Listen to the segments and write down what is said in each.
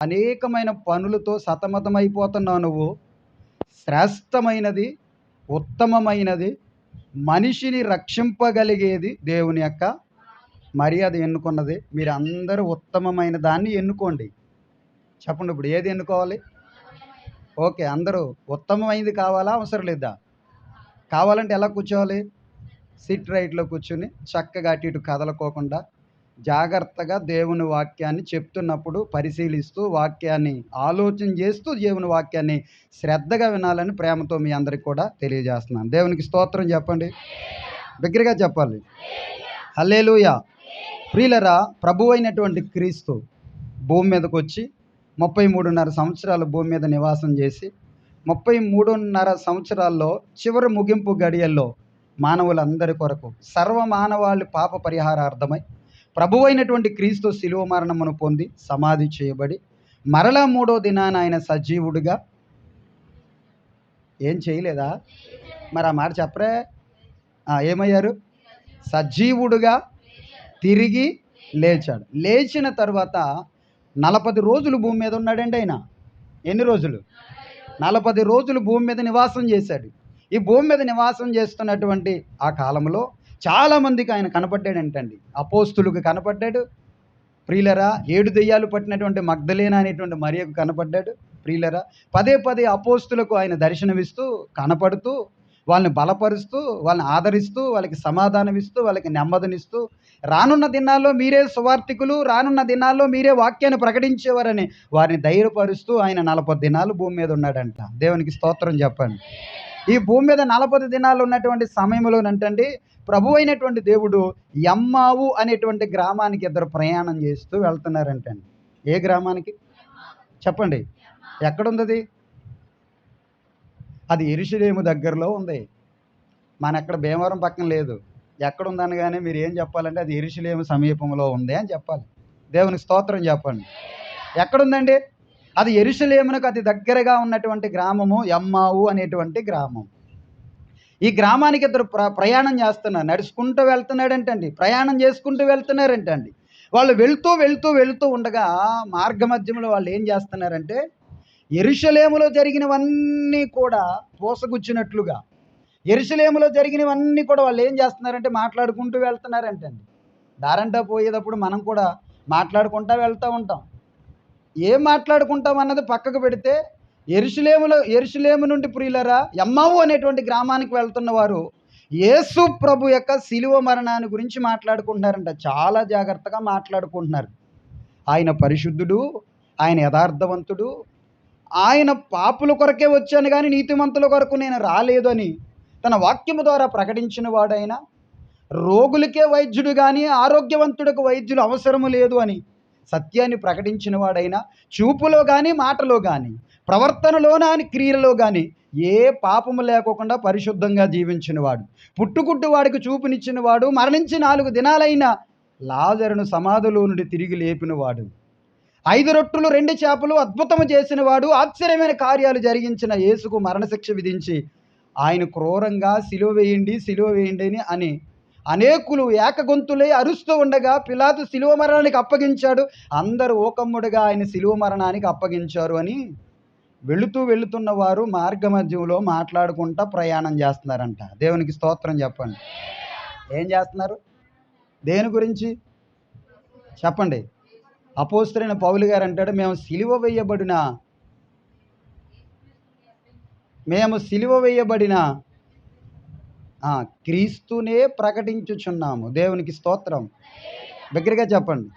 అనేకమైన పనులతో సతమతమైపోతున్నావు నువ్వు. శ్రేష్టమైనది, ఉత్తమమైనది, మనిషిని రక్షింపగలిగేది దేవుని యొక్క మర్యాద ఎన్నుకున్నది. మీరు అందరూ ఉత్తమమైన దాన్ని ఎన్నుకోండి. చెప్పండి, ఇప్పుడు ఏది ఎన్నుకోవాలి? ఓకే, అందరూ ఉత్తమమైనది కావాలా, అవసరం లేదా? కావాలంటే ఎలా కూర్చోవాలి? సిట్ రైట్లో కూర్చుని చక్కగా అటు ఇటు కదలకోకుండా జాగ్రత్తగా దేవుని వాక్యాన్ని చెప్తున్నప్పుడు పరిశీలిస్తూ, వాక్యాన్ని ఆలోచన చేస్తూ దేవుని వాక్యాన్ని శ్రద్ధగా వినాలని ప్రేమతో మీ అందరికి కూడా తెలియజేస్తున్నాను. దేవునికి స్తోత్రం చెప్పండి, బిగ్గరగా చెప్పాలి. హల్లెలూయా. ప్రియులరా, ప్రభువైనటువంటి క్రీస్తు భూమి మీదకి వచ్చి 33.5 సంవత్సరాలు భూమి మీద నివాసం చేసి 33.5 సంవత్సరాల్లో చివరి ముగింపు గడియల్లో మానవులందరి కొరకు సర్వమానవాళి పాప పరిహారార్థమై ప్రభువైనటువంటి క్రీస్తు శిలువ మరణమును పొంది సమాధి చేయబడి మరలా 3వ దినాన ఆయన సజీవుడిగా ఏం చేయలేదా? మరి ఆ మాట చెప్పరే. ఏమయ్యారు? సజీవుడుగా తిరిగి లేచాడు. లేచిన తర్వాత 40 రోజులు భూమి మీద ఉన్నాడండి ఆయన. ఎన్ని రోజులు? 40 రోజులు భూమి మీద నివాసం చేశాడు. ఈ భూమి మీద నివాసం చేస్తున్నటువంటి ఆ కాలంలో చాలామందికి ఆయన కనపడ్డాడంటండి. అపోస్తులకు కనపడ్డాడు. ప్రియులరా, 7 దెయ్యాలు పట్టినటువంటి మగ్దలేనా అనేటువంటి మరియకు కనపడ్డాడు. ప్రియులరా, పదే పదే అపోస్తులకు ఆయన దర్శనమిస్తూ కనపడుతూ వాళ్ళని బలపరుస్తూ, వాళ్ళని ఆదరిస్తూ, వాళ్ళకి సమాధానం ఇస్తూ, వాళ్ళకి నెమ్మదినిస్తూ, రానున్న దినాల్లో మీరే సువార్థికులు, రానున్న దినాల్లో మీరే వాక్యాన్ని ప్రకటించేవారని వారిని ధైర్యపరుస్తూ ఆయన 40 దినాలు భూమి మీద ఉన్నాడంట. దేవునికి స్తోత్రం చెప్పండి. ఈ భూమి మీద 40 దినాలు ఉన్నటువంటి సమయంలోనంటండి ప్రభు అయినటువంటి దేవుడు ఎమ్మావు అనేటువంటి గ్రామానికి ఇద్దరు ప్రయాణం చేస్తూ వెళ్తున్నారంటండి. ఏ గ్రామానికి చెప్పండి? ఎక్కడుంది? అది యెరూషలేము దగ్గరలో ఉంది. మన ఎక్కడ భీమవరం పక్కన లేదు. ఎక్కడుందనగానే మీరు ఏం చెప్పాలంటే అది యెరూషలేము సమీపంలో ఉంది అని చెప్పాలి. దేవునికి స్తోత్రం చెప్పండి. ఎక్కడుందండి? అది యెరూషలేమునకు అతి దగ్గరగా ఉన్నటువంటి గ్రామము ఎమ్మావు అనేటువంటి గ్రామం. ఈ గ్రామానికి ఇద్దరు ప్రయాణం చేస్తున్నారు. నడుచుకుంటూ వెళ్తున్నాడంటండి, ప్రయాణం చేసుకుంటూ వెళ్తున్నారంటండి. వాళ్ళు వెళ్తూ వెళ్తూ వెళ్తూ ఉండగా మార్గ మధ్యంలో వాళ్ళు ఏం చేస్తున్నారంటే యెరూషలేములో జరిగినవన్నీ కూడా పూసగుచ్చినట్లుగా యెరూషలేములో జరిగినవన్నీ కూడా వాళ్ళు ఏం చేస్తున్నారంటే మాట్లాడుకుంటూ వెళ్తున్నారంటండి. దారంటా పోయేటప్పుడు మనం కూడా మాట్లాడుకుంటూ వెళ్తూ ఉంటాం. ఏం మాట్లాడుకుంటాం అన్నది పక్కకు పెడితే యెరూషలేము నుండి ప్రియులరా ఎమ్మావు అనేటువంటి గ్రామానికి వెళ్తున్న వారు యేసు ప్రభు యొక్క శిలువ మరణాన్ని గురించి మాట్లాడుకుంటున్నారంట. చాలా జాగ్రత్తగా మాట్లాడుకుంటున్నారు. ఆయన పరిశుద్ధుడు, ఆయన యథార్థవంతుడు, ఆయన పాపుల కొరకే వచ్చాను కానీ నీతిమంతుల కొరకు నేను రాలేదు అని తన వాక్యము ద్వారా ప్రకటించిన వాడైనా, రోగులకే వైద్యుడు కానీ ఆరోగ్యవంతుడికి వైద్యులు అవసరము లేదు అని సత్యాన్ని ప్రకటించిన వాడైనా, చూపులో కానీ మాటలో కానీ ప్రవర్తనలోనా అని క్రియలలో కానీ ఏ పాపము లేకోకుండా పరిశుద్ధంగా జీవించినవాడు, పుట్టుకుట్టు వాడికి చూపునిచ్చిన వాడు, మరణించి 4 దినాలైన లాజరును సమాధిలో నుండి తిరిగి లేపినవాడు, 5 రొట్టెలు 2 చేపలు అద్భుతము చేసిన వాడు, ఆశ్చర్యమైన కార్యాలు జరిగించిన యేసుకు మరణశిక్ష విధించి ఆయన క్రూరంగా సిలువ వేయండి అని అనేకులు ఏకగొంతులై అరుస్తూ ఉండగా పిలాతు సిలువ మరణానికి అప్పగించాడు. అందరూ ఓకమ్ముడుగా ఆయన సిలువ మరణానికి అప్పగించారు అని వెళుతున్న వారు మార్గ మధ్యంలో మాట్లాడుకుంటా ప్రయాణం చేస్తున్నారంట. దేవునికి స్తోత్రం చెప్పండి. ఏం చేస్తున్నారు? దేని గురించి చెప్పండి? అపోస్తలుడైన పౌలు గారు అంటాడు, మేము సిలువ వేయబడిన క్రీస్తునే ప్రకటించుచున్నాము. దేవునికి స్తోత్రం. దగ్గరగా చెప్పండి.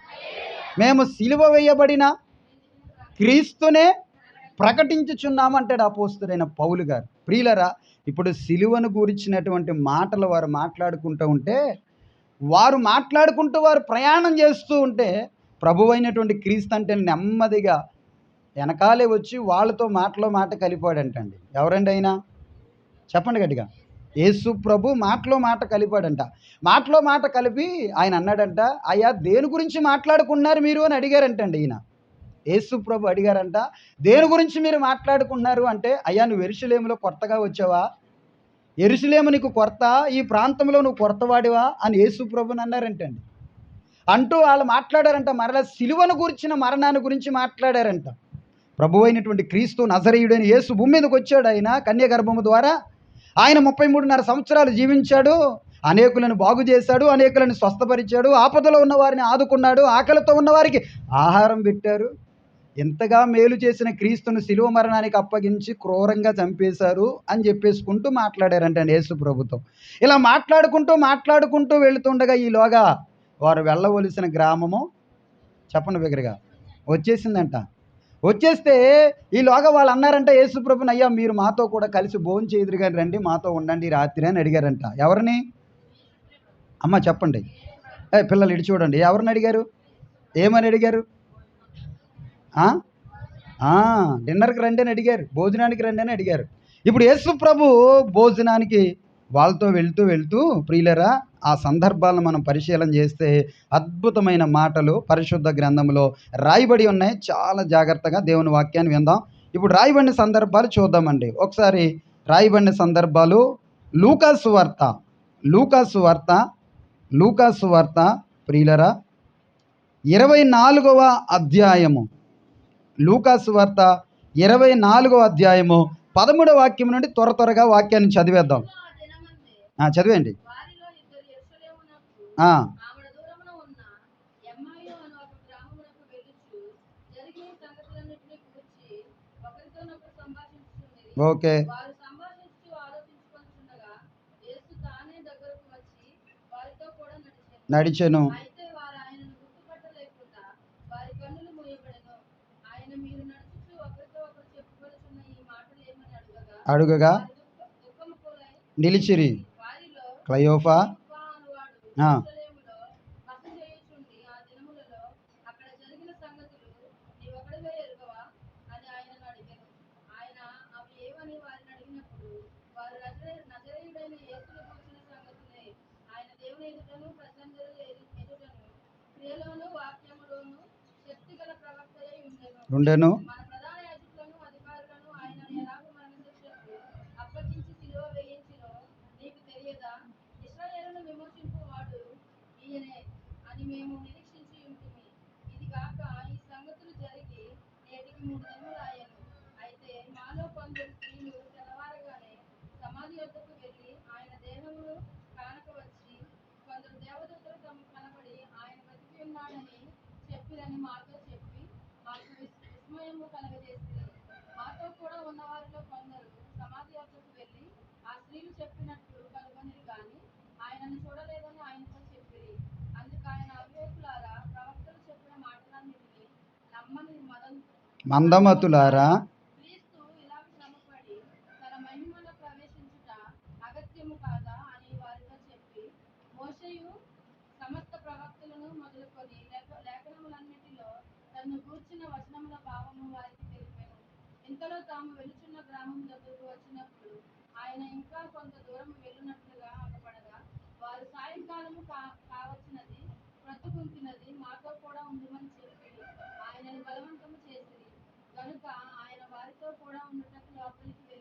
మేము సిలువ వేయబడిన క్రీస్తునే ప్రకటించుచున్నాము అంటాడు అపోస్తలుడైన పౌలు గారు. ప్రియులరా, ఇప్పుడు సిలువను గురించినటువంటి మాటలు వారు మాట్లాడుకుంటూ ఉంటే, వారు ప్రయాణం చేస్తూ ఉంటే ప్రభువైనటువంటి క్రీస్తు అంటే నెమ్మదిగా వెనకాలే వచ్చి వాళ్ళతో మాటలో మాట కలిపాడంటండి. ఎవరండి అయినా చెప్పండి గట్టిగా? యేసు ప్రభు మాటలో మాట కలిపాడంట. మాటలో మాట కలిపి ఆయన అన్నాడంట, అయ్యా దేని గురించి మాట్లాడుకున్నారు మీరు అని అడిగారంటండి. ఈయన యేసు ప్రభు అడిగారంట, దేని గురించి మీరు మాట్లాడుకున్నారు అంటే, అయ్యా నువ్వు యెరూషలేములో కొత్తగా వచ్చావా? యెరూషలేము నీకు కొత్త? ఈ ప్రాంతంలో నువ్వు కొత్తవాడివా అని యేసు ప్రభుని అన్నారంటండి. అంటూ వాళ్ళు మాట్లాడారంట. మరలా సిలువను గురించిన మరణాన్ని గురించి మాట్లాడారంట. ప్రభు అయినటువంటి క్రీస్తు నజరేయుడైన యేసు భూమి మీదకి వచ్చాడు. ఆయన కన్య గర్భము ద్వారా ఆయన 33.5 సంవత్సరాలు జీవించాడు. అనేకులను బాగు చేశాడు, అనేకులను స్వస్థపరిచాడు, ఆపదలో ఉన్న వారిని ఆదుకున్నాడు, ఆకలితో ఉన్నవారికి ఆహారం పెట్టారు. ఎంతగా మేలు చేసిన క్రీస్తును శిలువ మరణానికి అప్పగించి క్రూరంగా చంపేశారు అని చెప్పేసుకుంటూ మాట్లాడారంటండి యేసు ప్రభుతో. ఇలా మాట్లాడుకుంటూ వెళుతుండగా ఈలోగా వారు వెళ్ళవలసిన గ్రామము చెప్పండి బిగ్గరగా వచ్చేసిందంట. వచ్చేస్తే ఈలోగా వాళ్ళు అన్నారంట యేసు ప్రభుని, అయ్యా మీరు మాతో కూడా కలిసి భోజనం చేదురు కానీ రండి, మాతో ఉండండి రాత్రి అని అడిగారంట. ఎవరిని? అమ్మ చెప్పండి. పిల్లలు ఇటు చూడండి. ఎవరిని అడిగారు? ఏమని అడిగారు? డిన్నర్కి రండి అని అడిగారు, భోజనానికి రండి అని అడిగారు. ఇప్పుడు యేసు ప్రభు భోజనానికి వాళ్ళతో వెళ్తూ ప్రియులరా ఆ సందర్భాలను మనం పరిశీలన చేస్తే అద్భుతమైన మాటలు పరిశుద్ధ గ్రంథంలో రాయబడి ఉన్నాయి. చాలా జాగ్రత్తగా దేవుని వాక్యాన్ని విందాం. ఇప్పుడు రాయబడిన సందర్భాలు చూద్దామండి. ఒకసారి రాయబడిన సందర్భాలు లూకాసు వార్త ప్రియులరా 24వ అధ్యాయము. లూకాసు వార్త 24వ అధ్యాయము 13వ వాక్యం నుండి త్వరగా వాక్యాన్ని చదివేద్దాం. చదివేయండి. ఓకే, నడిచెను. అడుగగా నిలిచిరి. క్లయోఫా ఉండెను. మందమతులారా,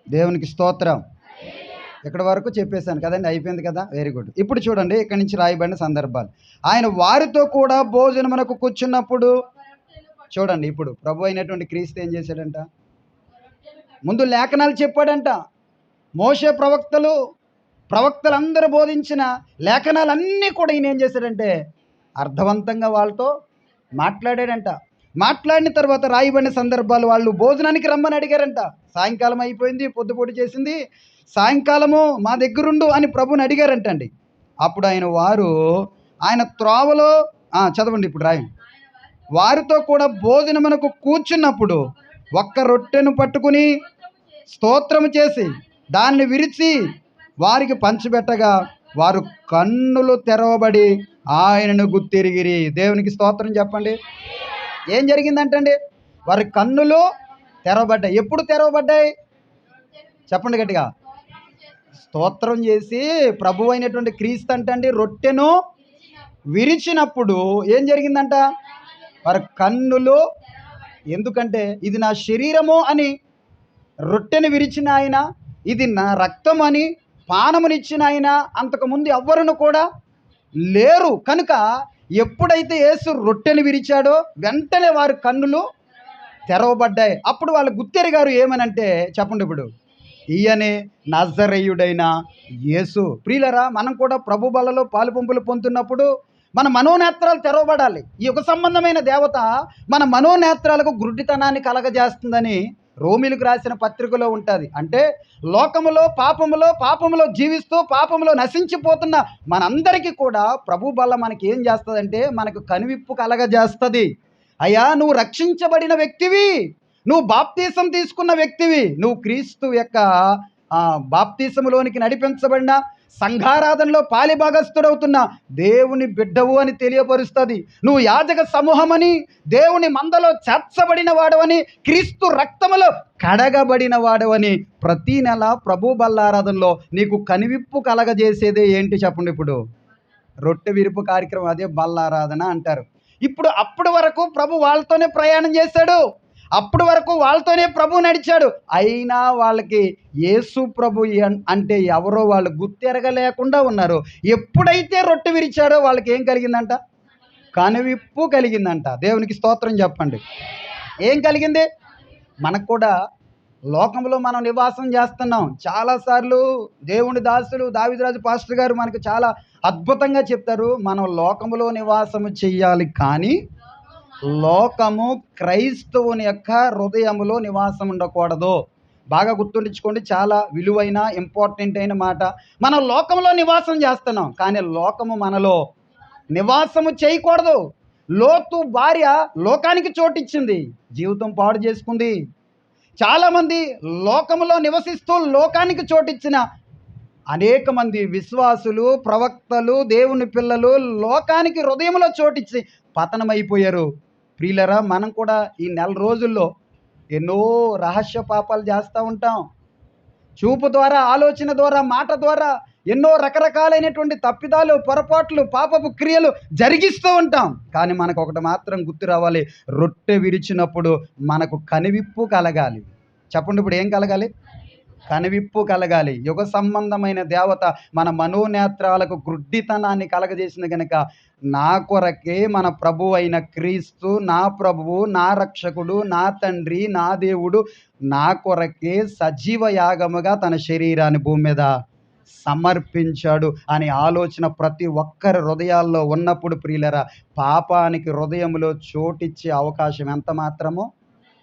దేవునికి స్తోత్రం. ఇక్కడ వరకు చెప్పేశాను కదండి, అయిపోయింది కదా, వెరీ గుడ్. ఇప్పుడు చూడండి ఇక్కడి నుంచి రాయబడిన సందర్భాలు. ఆయన వారితో కూడా భోజనమునకు కూర్చున్నప్పుడు చూడండి, ఇప్పుడు ప్రభు అయినటువంటి క్రీస్తు ఏం చేశాడంట? ముందు లేఖనాలు చెప్పాడంట. మోషే ప్రవక్తలందరూ బోధించిన లేఖనాలన్నీ కూడా ఈయన ఏం చేశాడంటే అర్థవంతంగా వాళ్ళతో మాట్లాడాడంట. మాట్లాడిన తర్వాత రాయబడిన సందర్భాలు వాళ్ళు భోజనానికి రమ్మని అడిగారంట. సాయంకాలం అయిపోయింది, పొద్దుపొడి చేసింది, సాయంకాలము మా దగ్గరుండు అని ప్రభుని అడిగారంటండి. అప్పుడు ఆయన త్రోవలో చదవండి ఇప్పుడు రాయండి. వారితో కూడా భోజనమునకు కూర్చున్నప్పుడు ఒక్క రొట్టెను పట్టుకుని స్తోత్రము చేసి దాన్ని విరిచి వారికి పంచిపెట్టగా వారు కన్నులు తెరవబడి ఆయనను గుర్తిరిగిరి. దేవునికి స్తోత్రం చెప్పండి. ఏం జరిగిందంటండి? వారి కన్నులు తెరవబడ్డాయి. ఎప్పుడు తెరవబడ్డాయి చెప్పండి గట్టిగా. స్తోత్రం చేసి ప్రభు అయినటువంటి క్రీస్తు అంటండి రొట్టెను విరిచినప్పుడు ఏం జరిగిందంట? వారి కన్నులు, ఎందుకంటే ఇది నా శరీరము అని రొట్టెను విరిచిన ఆయన, ఇది నా రక్తం అని పానమునిచ్చిన ఆయన అంతకుముందు ఎవ్వరును కూడా లేరు. కనుక ఎప్పుడైతే యేసు రొట్టెని విరిచాడో వెంటనే వారి కన్నులు తెరవబడ్డాయి. అప్పుడు వాళ్ళు గుర్తెరిగారు ఏమనంటే, చెప్పండి ఇప్పుడు, ఈయనే నజరేయుడైన యేసు. ప్రియులరా, మనం కూడా ప్రభు బలలో పాలు పంపులు పొందుతున్నప్పుడు మన మనోనేత్రాలు తెరవబడాలి. ఈ యుగ సంబంధమైన దేవత మన మనోనేత్రాలకు గుడ్డితనాన్ని కలగజేస్తుందని రోమిలకు రాసిన పత్రికలో ఉంటుంది. అంటే లోకములో పాపములో జీవిస్తూ పాపములో నశించిపోతున్న మనందరికీ కూడా ప్రభు బల మనకి ఏం చేస్తుందంటే, మనకు కనువిప్పు కలగజేస్తుంది. అయ్యా, నువ్వు రక్షించబడిన వ్యక్తివి, నువ్వు బాప్తీసం తీసుకున్న వ్యక్తివి, నువ్వు క్రీస్తు యొక్క బాప్తీసములోనికి నడిపించబడిన సంఘారాధనలో పాలిభాగస్థుడవుతున్న దేవుని బిడ్డవు అని తెలియపరుస్తుంది. నువ్వు యాజక సమూహమని, దేవుని మందలో చేర్చబడిన వాడవని, క్రీస్తు రక్తములో కడగబడిన వాడవని ప్రతి నెల ప్రభు బల్లారాధనలో నీకు కనివిప్పు కలగజేసేదే ఏంటి చెప్పండి ఇప్పుడు? రొట్టె విరుపు కార్యక్రమం, అదే బల్లారాధన అంటారు. ఇప్పుడు అప్పటి వరకు ప్రభు వాళ్ళతోనే ప్రయాణం చేశాడు, అప్పటి వరకు వాళ్ళతోనే ప్రభు నడిచాడు. అయినా వాళ్ళకి యేసు ప్రభు అంటే ఎవరో వాళ్ళు గుర్తెరగలేకుండా ఉన్నారు. ఎప్పుడైతే రొట్టె విరిచాడో వాళ్ళకి ఏం కలిగిందంట? కనువిప్పు కలిగిందంట. దేవునికి స్తోత్రం చెప్పండి. ఏం కలిగింది? మనకు కూడా లోకంలో మనం నివాసం చేస్తున్నాం. చాలాసార్లు దేవుని దాసులు దావీదురాజు పాస్టర్ గారు మనకు చాలా అద్భుతంగా చెప్తారు, మనం లోకములో నివాసము చెయ్యాలి, కానీ లోకము క్రైస్తవుని యొక్క హృదయములో నివాసం ఉండకూడదు. బాగా గుర్తుండించుకోండి, చాలా విలువైన ఇంపార్టెంట్ అయిన మాట. మనం లోకంలో నివాసం చేస్తున్నాం, కానీ లోకము మనలో నివాసము చేయకూడదు. లోతు భార్య లోకానికి చోటిచ్చింది, జీవితం పాడు చేసుకుంది. చాలామంది లోకములో నివసిస్తూ లోకానికి చోటిచ్చిన అనేక మంది విశ్వాసులు, ప్రవక్తలు, దేవుని పిల్లలు లోకానికి హృదయంలో చోటిచ్చి పతనమైపోయారు. ప్రియులరా, మనం కూడా ఈ నెల రోజుల్లో ఎన్నో రహస్య పాపాలు చేస్తూ ఉంటాం. చూపు ద్వారా, ఆలోచన ద్వారా, మాట ద్వారా ఎన్నో రకరకాలైనటువంటి తప్పిదాలు, పొరపాట్లు, పాపపు క్రియలు జరిగిస్తూ ఉంటాం. కానీ మనకు ఒకటి మాత్రం గుర్తు రావాలి, రొట్టె విరిచినప్పుడు మనకు కనువిప్పు కలగాలి. చెప్పండి ఇప్పుడు, ఏం కలగాలి? కనువిప్పు కలగాలి. యుగ సంబంధమైన దేవత మన మనోనేత్రాలకు గుడ్డితనాన్ని కలగజేసింది కనుక, నా కొరకే మన ప్రభు అయిన క్రీస్తు, నా ప్రభువు, నా రక్షకుడు, నా తండ్రి, నా దేవుడు నా కొరకే సజీవ యాగముగా తన శరీరాన్ని భూమి మీద సమర్పించాడు అనే ఆలోచన ప్రతి ఒక్కరి హృదయాల్లో ఉన్నప్పుడు ప్రియులరా, పాపానికి హృదయంలో చోటిచ్చే అవకాశం ఎంత మాత్రమో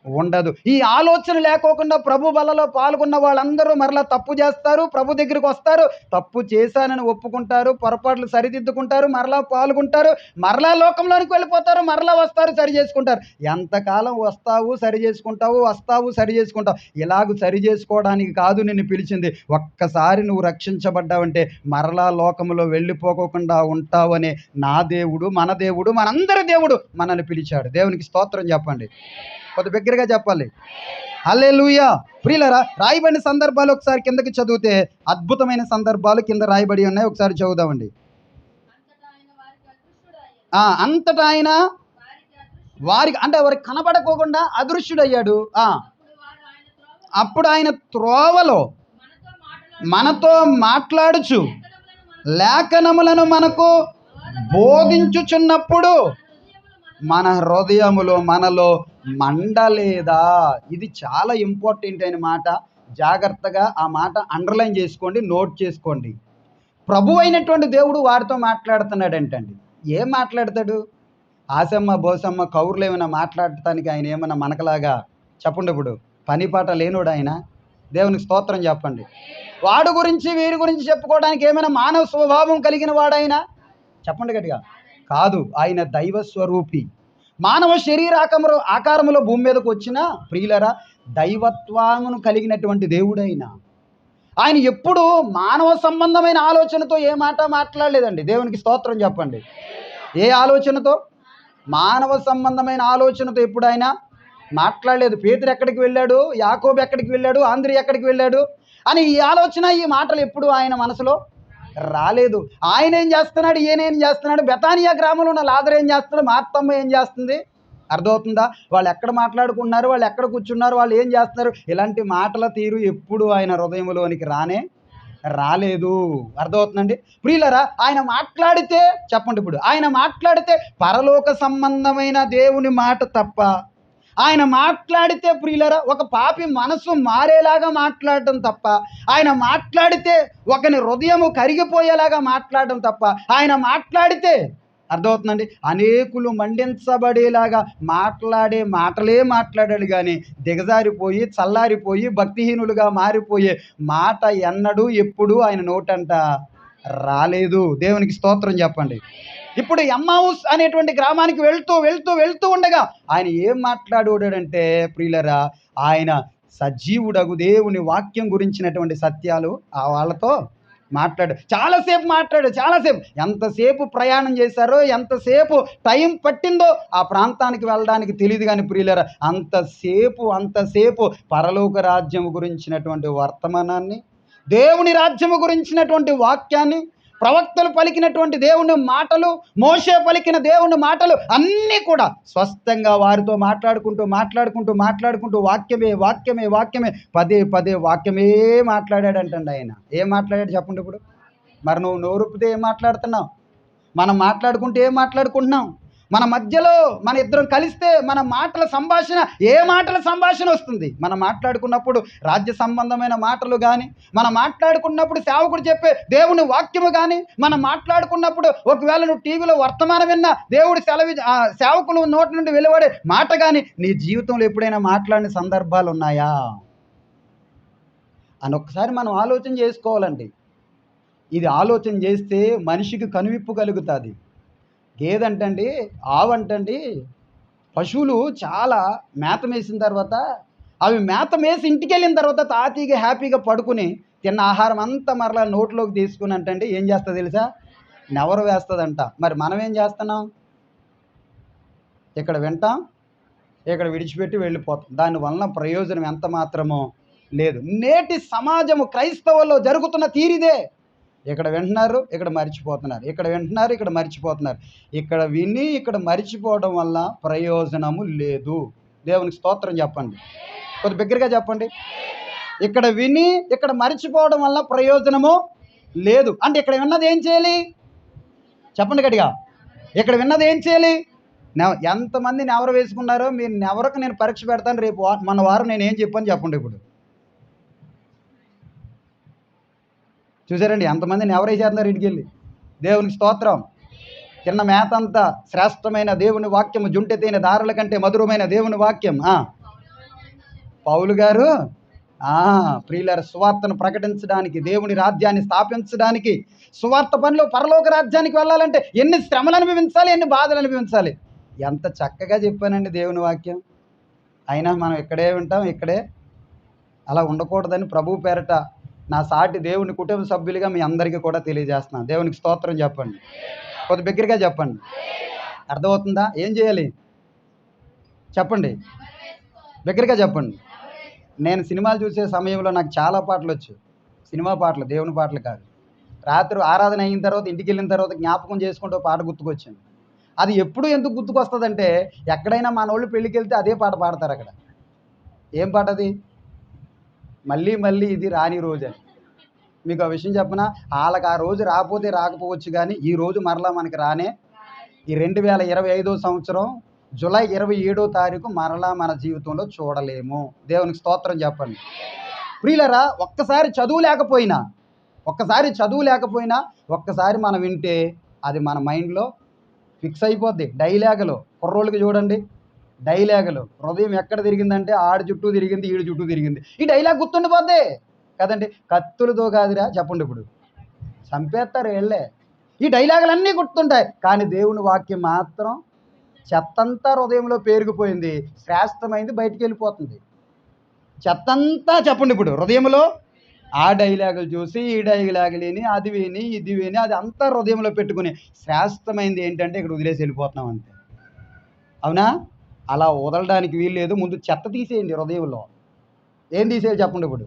ఉండదు. ఈ ఆలోచన లేకోకుండా ప్రభు బలలో పాల్గొన్న వాళ్ళందరూ మరలా తప్పు చేస్తారు, ప్రభు దగ్గరికి వస్తారు, తప్పు చేశానని ఒప్పుకుంటారు, పొరపాట్లు సరిదిద్దుకుంటారు, మరలా పాల్గొంటారు, మరలా లోకంలోనికి వెళ్ళిపోతారు, మరలా వస్తారు, సరి చేసుకుంటారు. ఎంతకాలం వస్తావు సరి చేసుకుంటావు, వస్తావు సరి చేసుకుంటావు? ఇలాగ సరి చేసుకోవడానికి కాదు నిన్ను పిలిచింది. ఒక్కసారి నువ్వు రక్షించబడ్డావంటే మరలా లోకంలో వెళ్ళిపోకుండా ఉంటావనే నా దేవుడు, మన దేవుడు, మనందరి దేవుడు మనల్ని పిలిచాడు. దేవునికి స్తోత్రం చెప్పండి, కొద్ది బిగ్గరగా చెప్పాలి. హల్లెలూయా. ప్రియులరా, రాయబడిన సందర్భాలు ఒకసారి కిందకి చదివితే అద్భుతమైన సందర్భాలు కింద రాయబడి ఉన్నాయి. ఒకసారి చదువుదామండి. అంతటా ఆయన వారికి, అంటే వారికి కనబడకోకుండా అదృశ్యుడయ్యాడు. అప్పుడు ఆయన త్రోవలో మనతో మాట్లాడుచు లేఖనములను మనకు బోధించుచున్నప్పుడు మన హృదయములో మనలో మండలేదా? ఇది చాలా ఇంపార్టెంట్ అయిన మాట. జాగ్రత్తగా ఆ మాట అండర్లైన్ చేసుకోండి, నోట్ చేసుకోండి. ప్రభు అయినటువంటి దేవుడు వారితో మాట్లాడుతున్నాడంటండి. ఏం మాట్లాడతాడు? ఆసమ్మ బోసమ్మ కౌరులు ఏమైనా మాట్లాడటానికి ఆయన ఏమైనా మనకలాగా చెప్పండి ఇప్పుడు పని పాట లేనోడు ఆయన? దేవునికి స్తోత్రం చెప్పండి. వాడు గురించి వీరి గురించి చెప్పుకోవడానికి ఏమైనా మానవ స్వభావం కలిగిన వాడైనా? చెప్పండి గట్టిగా. కాదు, ఆయన దైవ స్వరూపి. మానవ ఆకారములో భూమి మీదకు వచ్చిన ప్రియులరా, దైవత్వమును కలిగినటువంటి దేవుడైన ఆయన ఎప్పుడు మానవ సంబంధమైన ఆలోచనతో ఏ మాట మాట్లాడలేదండి. దేవునికి స్తోత్రం చెప్పండి. ఏ ఆలోచనతో? మానవ సంబంధమైన ఆలోచనతో ఎప్పుడు ఆయన మాట్లాడలేదు. పేతురు ఎక్కడికి వెళ్ళాడు, యాకోబు ఎక్కడికి వెళ్ళాడు, ఆంద్రి ఎక్కడికి వెళ్ళాడు అని ఈ ఆలోచన, ఈ మాటలు ఎప్పుడు ఆయన మనసులో రాలేదు. ఆయన ఏం చేస్తున్నాడు, ఈయన ఏం చేస్తున్నాడు, బెతానియా గ్రామంలో ఉన్న లాజరు ఏం చేస్తున్నాడు, మార్తమ్మ ఏం చేస్తుంది? అర్థమవుతుందా? వాళ్ళు ఎక్కడ మాట్లాడుకున్నారు, వాళ్ళు ఎక్కడ కూర్చున్నారు, వాళ్ళు ఏం చేస్తున్నారు, ఇలాంటి మాటల తీరు ఎప్పుడు ఆయన హృదయంలోనికి రానే రాలేదు. అర్థమవుతుందండి ప్రియులరా? ఆయన మాట్లాడితే చెప్పండి, ఇప్పుడు ఆయన మాట్లాడితే పరలోక సంబంధమైన దేవుని మాట తప్ప, ఆయన మాట్లాడితే ప్రియులరా ఒక పాపి మనసు మారేలాగా మాట్లాడటం తప్ప, ఆయన మాట్లాడితే ఒకని హృదయము కరిగిపోయేలాగా మాట్లాడటం తప్ప, ఆయన మాట్లాడితే అర్థమవుతుందండి అనేకులు మండించబడేలాగా మాట్లాడే మాటలే మాట్లాడాడు. కానీ దిగజారిపోయి చల్లారిపోయి భక్తిహీనులుగా మారిపోయే మాట ఎన్నడూ ఎప్పుడు ఆయన నోటంట రాలేదు. దేవునికి స్తోత్రం చెప్పండి. ఇప్పుడు ఎమ్మావుస్ అనేటువంటి గ్రామానికి వెళ్తూ వెళ్తూ వెళ్తూ ఉండగా ఆయన ఏం మాట్లాడాడంటే ప్రియులరా, ఆయన సజీవుడగు దేవుని వాక్యం గురించినటువంటి సత్యాలు ఆ వాళ్ళతో చాలాసేపు చాలాసేపు. ఎంతసేపు ప్రయాణం చేశారో, ఎంతసేపు టైం పట్టిందో ఆ ప్రాంతానికి వెళ్ళడానికి తెలియదు. కానీ ప్రియులరా, అంతసేపు పరలోక రాజ్యము గురించినటువంటి వర్తమానాన్ని, దేవుని రాజ్యము గురించినటువంటి వాక్యాన్ని, ప్రవక్తలు పలికినటువంటి దేవుని మాటలు, మోషే పలికిన దేవుని మాటలు అన్నీ కూడా స్పష్టంగా వారితో మాట్లాడుకుంటూ వాక్యమే పదే వాక్యమే మాట్లాడాడంటండి ఆయన. ఏం మాట్లాడాడు చెప్పండి ఇప్పుడు? మరి నువ్వు నోరుపితే ఏం మాట్లాడుతున్నావు? మనం మాట్లాడుకుంటే ఏం మాట్లాడుకుంటున్నాం? మన మధ్యలో మన ఇద్దరం కలిస్తే మన మాటల సంభాషణ వస్తుంది. మనం మాట్లాడుకున్నప్పుడు రాజ్య సంబంధమైన మాటలు కానీ, మనం మాట్లాడుకున్నప్పుడు సేవకుడు చెప్పే దేవుని వాక్యము కానీ, మనం మాట్లాడుకున్నప్పుడు ఒకవేళ నువ్వు టీవీలో వర్తమానం విన్నా దేవుడి సేవకులు నోటి నుండి వెలువడే మాట కానీ నీ జీవితంలో ఎప్పుడైనా మాట్లాడిన సందర్భాలు ఉన్నాయా అని ఒక్కసారి మనం ఆలోచన చేసుకోవాలండి. ఇది ఆలోచన చేస్తే మనిషికి కనువిప్పు కలుగుతుంది. గేదంటండి, ఆవంటండి, పశువులు చాలా మేత మేసిన తర్వాత, అవి మేత మేసి ఇంటికి వెళ్ళిన తర్వాత తాతీగా హ్యాపీగా పడుకుని తిన్న ఆహారం అంతా మరలా నోట్లోకి తీసుకుని అంటండి ఏం చేస్తుంది తెలుసా? నెవరు వేస్తుందంట. మరి మనం ఏం చేస్తున్నాం? ఇక్కడ వింటాం, ఇక్కడ విడిచిపెట్టి వెళ్ళిపోతాం. దానివల్ల ప్రయోజనం ఎంత మాత్రమో లేదు. నేటి సమాజము క్రైస్తవుల్లో జరుగుతున్న తీరిదే. ఇక్కడ వింటున్నారు, ఇక్కడ మర్చిపోతున్నారు, ఇక్కడ వింటున్నారు, ఇక్కడ మర్చిపోతున్నారు. ఇక్కడ విని ఇక్కడ మర్చిపోవడం వల్ల ప్రయోజనము లేదు. దేవునికి స్తోత్రం చెప్పండి. కొద్ది బిగ్గరగా చెప్పండి. ఇక్కడ విని ఇక్కడ మర్చిపోవడం వల్ల ప్రయోజనము లేదు. అంటే ఇక్కడ విన్నది ఏం చేయాలి? చెప్పండి గట్టిగా. ఇక్కడ విన్నది ఏం చేయాలి? ఎంతమంది నెవరు వేసుకున్నారో మీరు నెవరకు నేను పరీక్ష పెడతాను రేపు మన వారం నేను ఏం చెప్పాను చెప్పండి. ఇప్పుడు చూసారండి ఎంతమందిని ఎవరైసేస్తున్నారు ఇంటికి వెళ్ళి. దేవునికి స్తోత్రం. చిన్న మేతంతా శ్రేష్టమైన దేవుని వాక్యము, జుంటెతైన దారుల కంటే మధురమైన దేవుని వాక్యం. పౌలు గారు ప్రియుల సువార్తను ప్రకటించడానికి, దేవుని రాజ్యాన్ని స్థాపించడానికి, సువార్త పనిలో పరలోక రాజ్యానికి వెళ్ళాలంటే ఎన్ని శ్రమలు అనుభవించాలి, ఎన్ని బాధలు అనుభవించాలి. ఎంత చక్కగా చెప్పానండి దేవుని వాక్యం. అయినా మనం ఇక్కడే వింటాం, ఇక్కడే. అలా ఉండకూడదని ప్రభు పేరట నా సాటి దేవుని కుటుంబ సభ్యులుగా మీ అందరికీ కూడా తెలియజేస్తున్నాను. దేవునికి స్తోత్రం చెప్పండి. కొద్ది బిగ్గరగా చెప్పండి. అర్థమవుతుందా? ఏం చేయాలి చెప్పండి, బిగ్గరగా చెప్పండి. నేను సినిమాలు చూసే సమయంలో నాకు చాలా పాటలు వచ్చు. సినిమా పాటలు, దేవుని పాటలు కాదు. రాత్రి ఆరాధన అయిన తర్వాత ఇంటికి వెళ్ళిన తర్వాత జ్ఞాపకం చేసుకుంటూ పాట గుర్తుకొచ్చింది. అది ఎప్పుడు ఎందుకు గుర్తుకొస్తుందంటే, ఎక్కడైనా మన వాళ్ళు పెళ్ళికి వెళ్తే అదే పాట పాడతారు అక్కడ. ఏం పాట అది? మళ్ళీ ఇది రాని రోజు అని. మీకు ఆ విషయం చెప్పనా? వాళ్ళకి ఆ రోజు రాకపోవచ్చు, కానీ ఈ రోజు మరలా మనకి రానే. ఈ 2025 సంవత్సరం జూలై 27వ తారీఖు మరలా మన జీవితంలో చూడలేము. దేవునికి స్తోత్రం చెప్పండి. ప్రియులరా, ఒక్కసారి చదువు లేకపోయినా ఒక్కసారి మనం వింటే అది మన మైండ్లో ఫిక్స్ అయిపోద్ది. డైలాగులు కుర్రోళ్ళకి చూడండి, డైలాగులు. హృదయం ఎక్కడ తిరిగిందంటే ఆడి చుట్టూ తిరిగింది, ఈడు చుట్టూ తిరిగింది. ఈ డైలాగ్ గుర్తుండిపోద్ది కదండి. కత్తులతో కాదురా చెప్పండి, ఇప్పుడు చంపేస్తారు వీళ్ళే. ఈ డైలాగులన్నీ గుర్తుంటాయి, కానీ దేవుని వాక్యం మాత్రం చెత్తంతా హృదయంలో పేరుకుపోయింది, శ్రేష్టమైంది బయటికి వెళ్ళిపోతుంది. చెత్తంతా చెప్పండి ఇప్పుడు హృదయంలో. ఆ డైలాగులు చూసి ఈ డైలాగులు విని అది విని ఇది విని అది అంతా హృదయంలో పెట్టుకుని శ్రేష్టమైంది ఏంటంటే ఇక్కడ వదిలేసి వెళ్ళిపోతున్నాం అంతే. అవునా? అలా వదలడానికి వీల్లేదు. ముందు చెత్త తీసేయండి హృదయంలో. ఏం తీసేయాలి చెప్పండి ఇప్పుడు?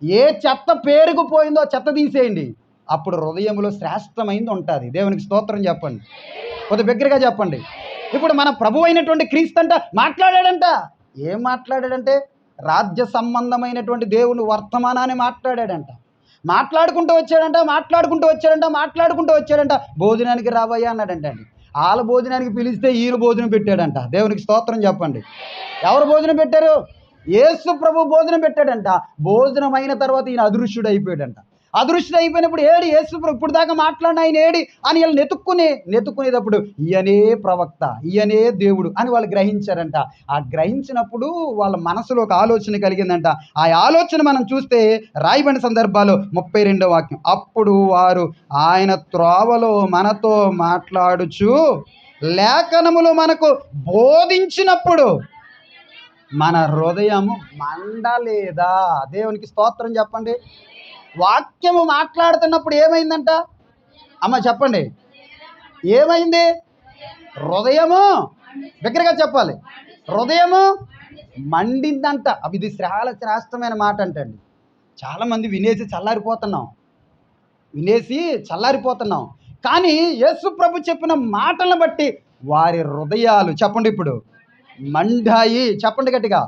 ఏ చెత్త పేరుకుపోయిందో చెత్త తీసేయండి. అప్పుడు హృదయంలో శ్రేష్టమైంది ఉంటుంది. దేవునికి స్తోత్రం చెప్పండి. కొద్ది బిగ్గరగా చెప్పండి. ఇప్పుడు మన ప్రభు అయినటువంటి క్రీస్తు మాట్లాడాడంట. ఏం మాట్లాడాడంటే రాజ్య సంబంధమైనటువంటి దేవుని వర్తమానాన్ని మాట్లాడాడంట. మాట్లాడుకుంటూ వచ్చాడంట. భోజనానికి రావయ్యా అన్నాడంట అండి. వాళ్ళ భోజనానికి పిలిస్తే ఈయన భోజనం పెట్టాడంట. దేవునికి స్తోత్రం చెప్పండి. ఎవరు భోజనం పెట్టారు? యేసు ప్రభు భోజనం పెట్టాడంట. భోజనం అయిన తర్వాత ఈయన అదృశ్యుడు అయిపోయాడంట. అదృశ్యుడు అయిపోయినప్పుడు ఏడి యేసు ప్రభు, ఇప్పుడు దాకా మాట్లాడిన ఆయన ఏడి అని వీళ్ళు నెతుక్కునేటప్పుడు ఈయనే ప్రవక్త, ఈయనే దేవుడు అని వాళ్ళు గ్రహించారంట. ఆ గ్రహించినప్పుడు వాళ్ళ మనసులో ఒక ఆలోచన కలిగిందంట. ఆ ఆలోచన మనం చూస్తే రాయబడిన సందర్భాలు 32వ వాక్యం. అప్పుడు వారు ఆయన త్రోవలో మనతో మాట్లాడుచు లేఖనములు మనకు బోధించినప్పుడు మన హృదయము మండలేదా? దేవునికి స్తోత్రం చెప్పండి. వాక్యము మాట్లాడుతున్నప్పుడు ఏమైందంట? అమ్మ చెప్పండి, ఏమైంది? హృదయము, దగ్గరగా చెప్పాలి, హృదయము మండిందంట. అవి ఇది చాలా శ్రేష్టమైన మాట అంటండి. చాలామంది వినేసి చల్లారిపోతున్నాం. కానీ యేసు ప్రభు చెప్పిన మాటలను బట్టి వారి హృదయాలు చెప్పండి ఇప్పుడు మండాయి. చెప్పండి గట్టిగా.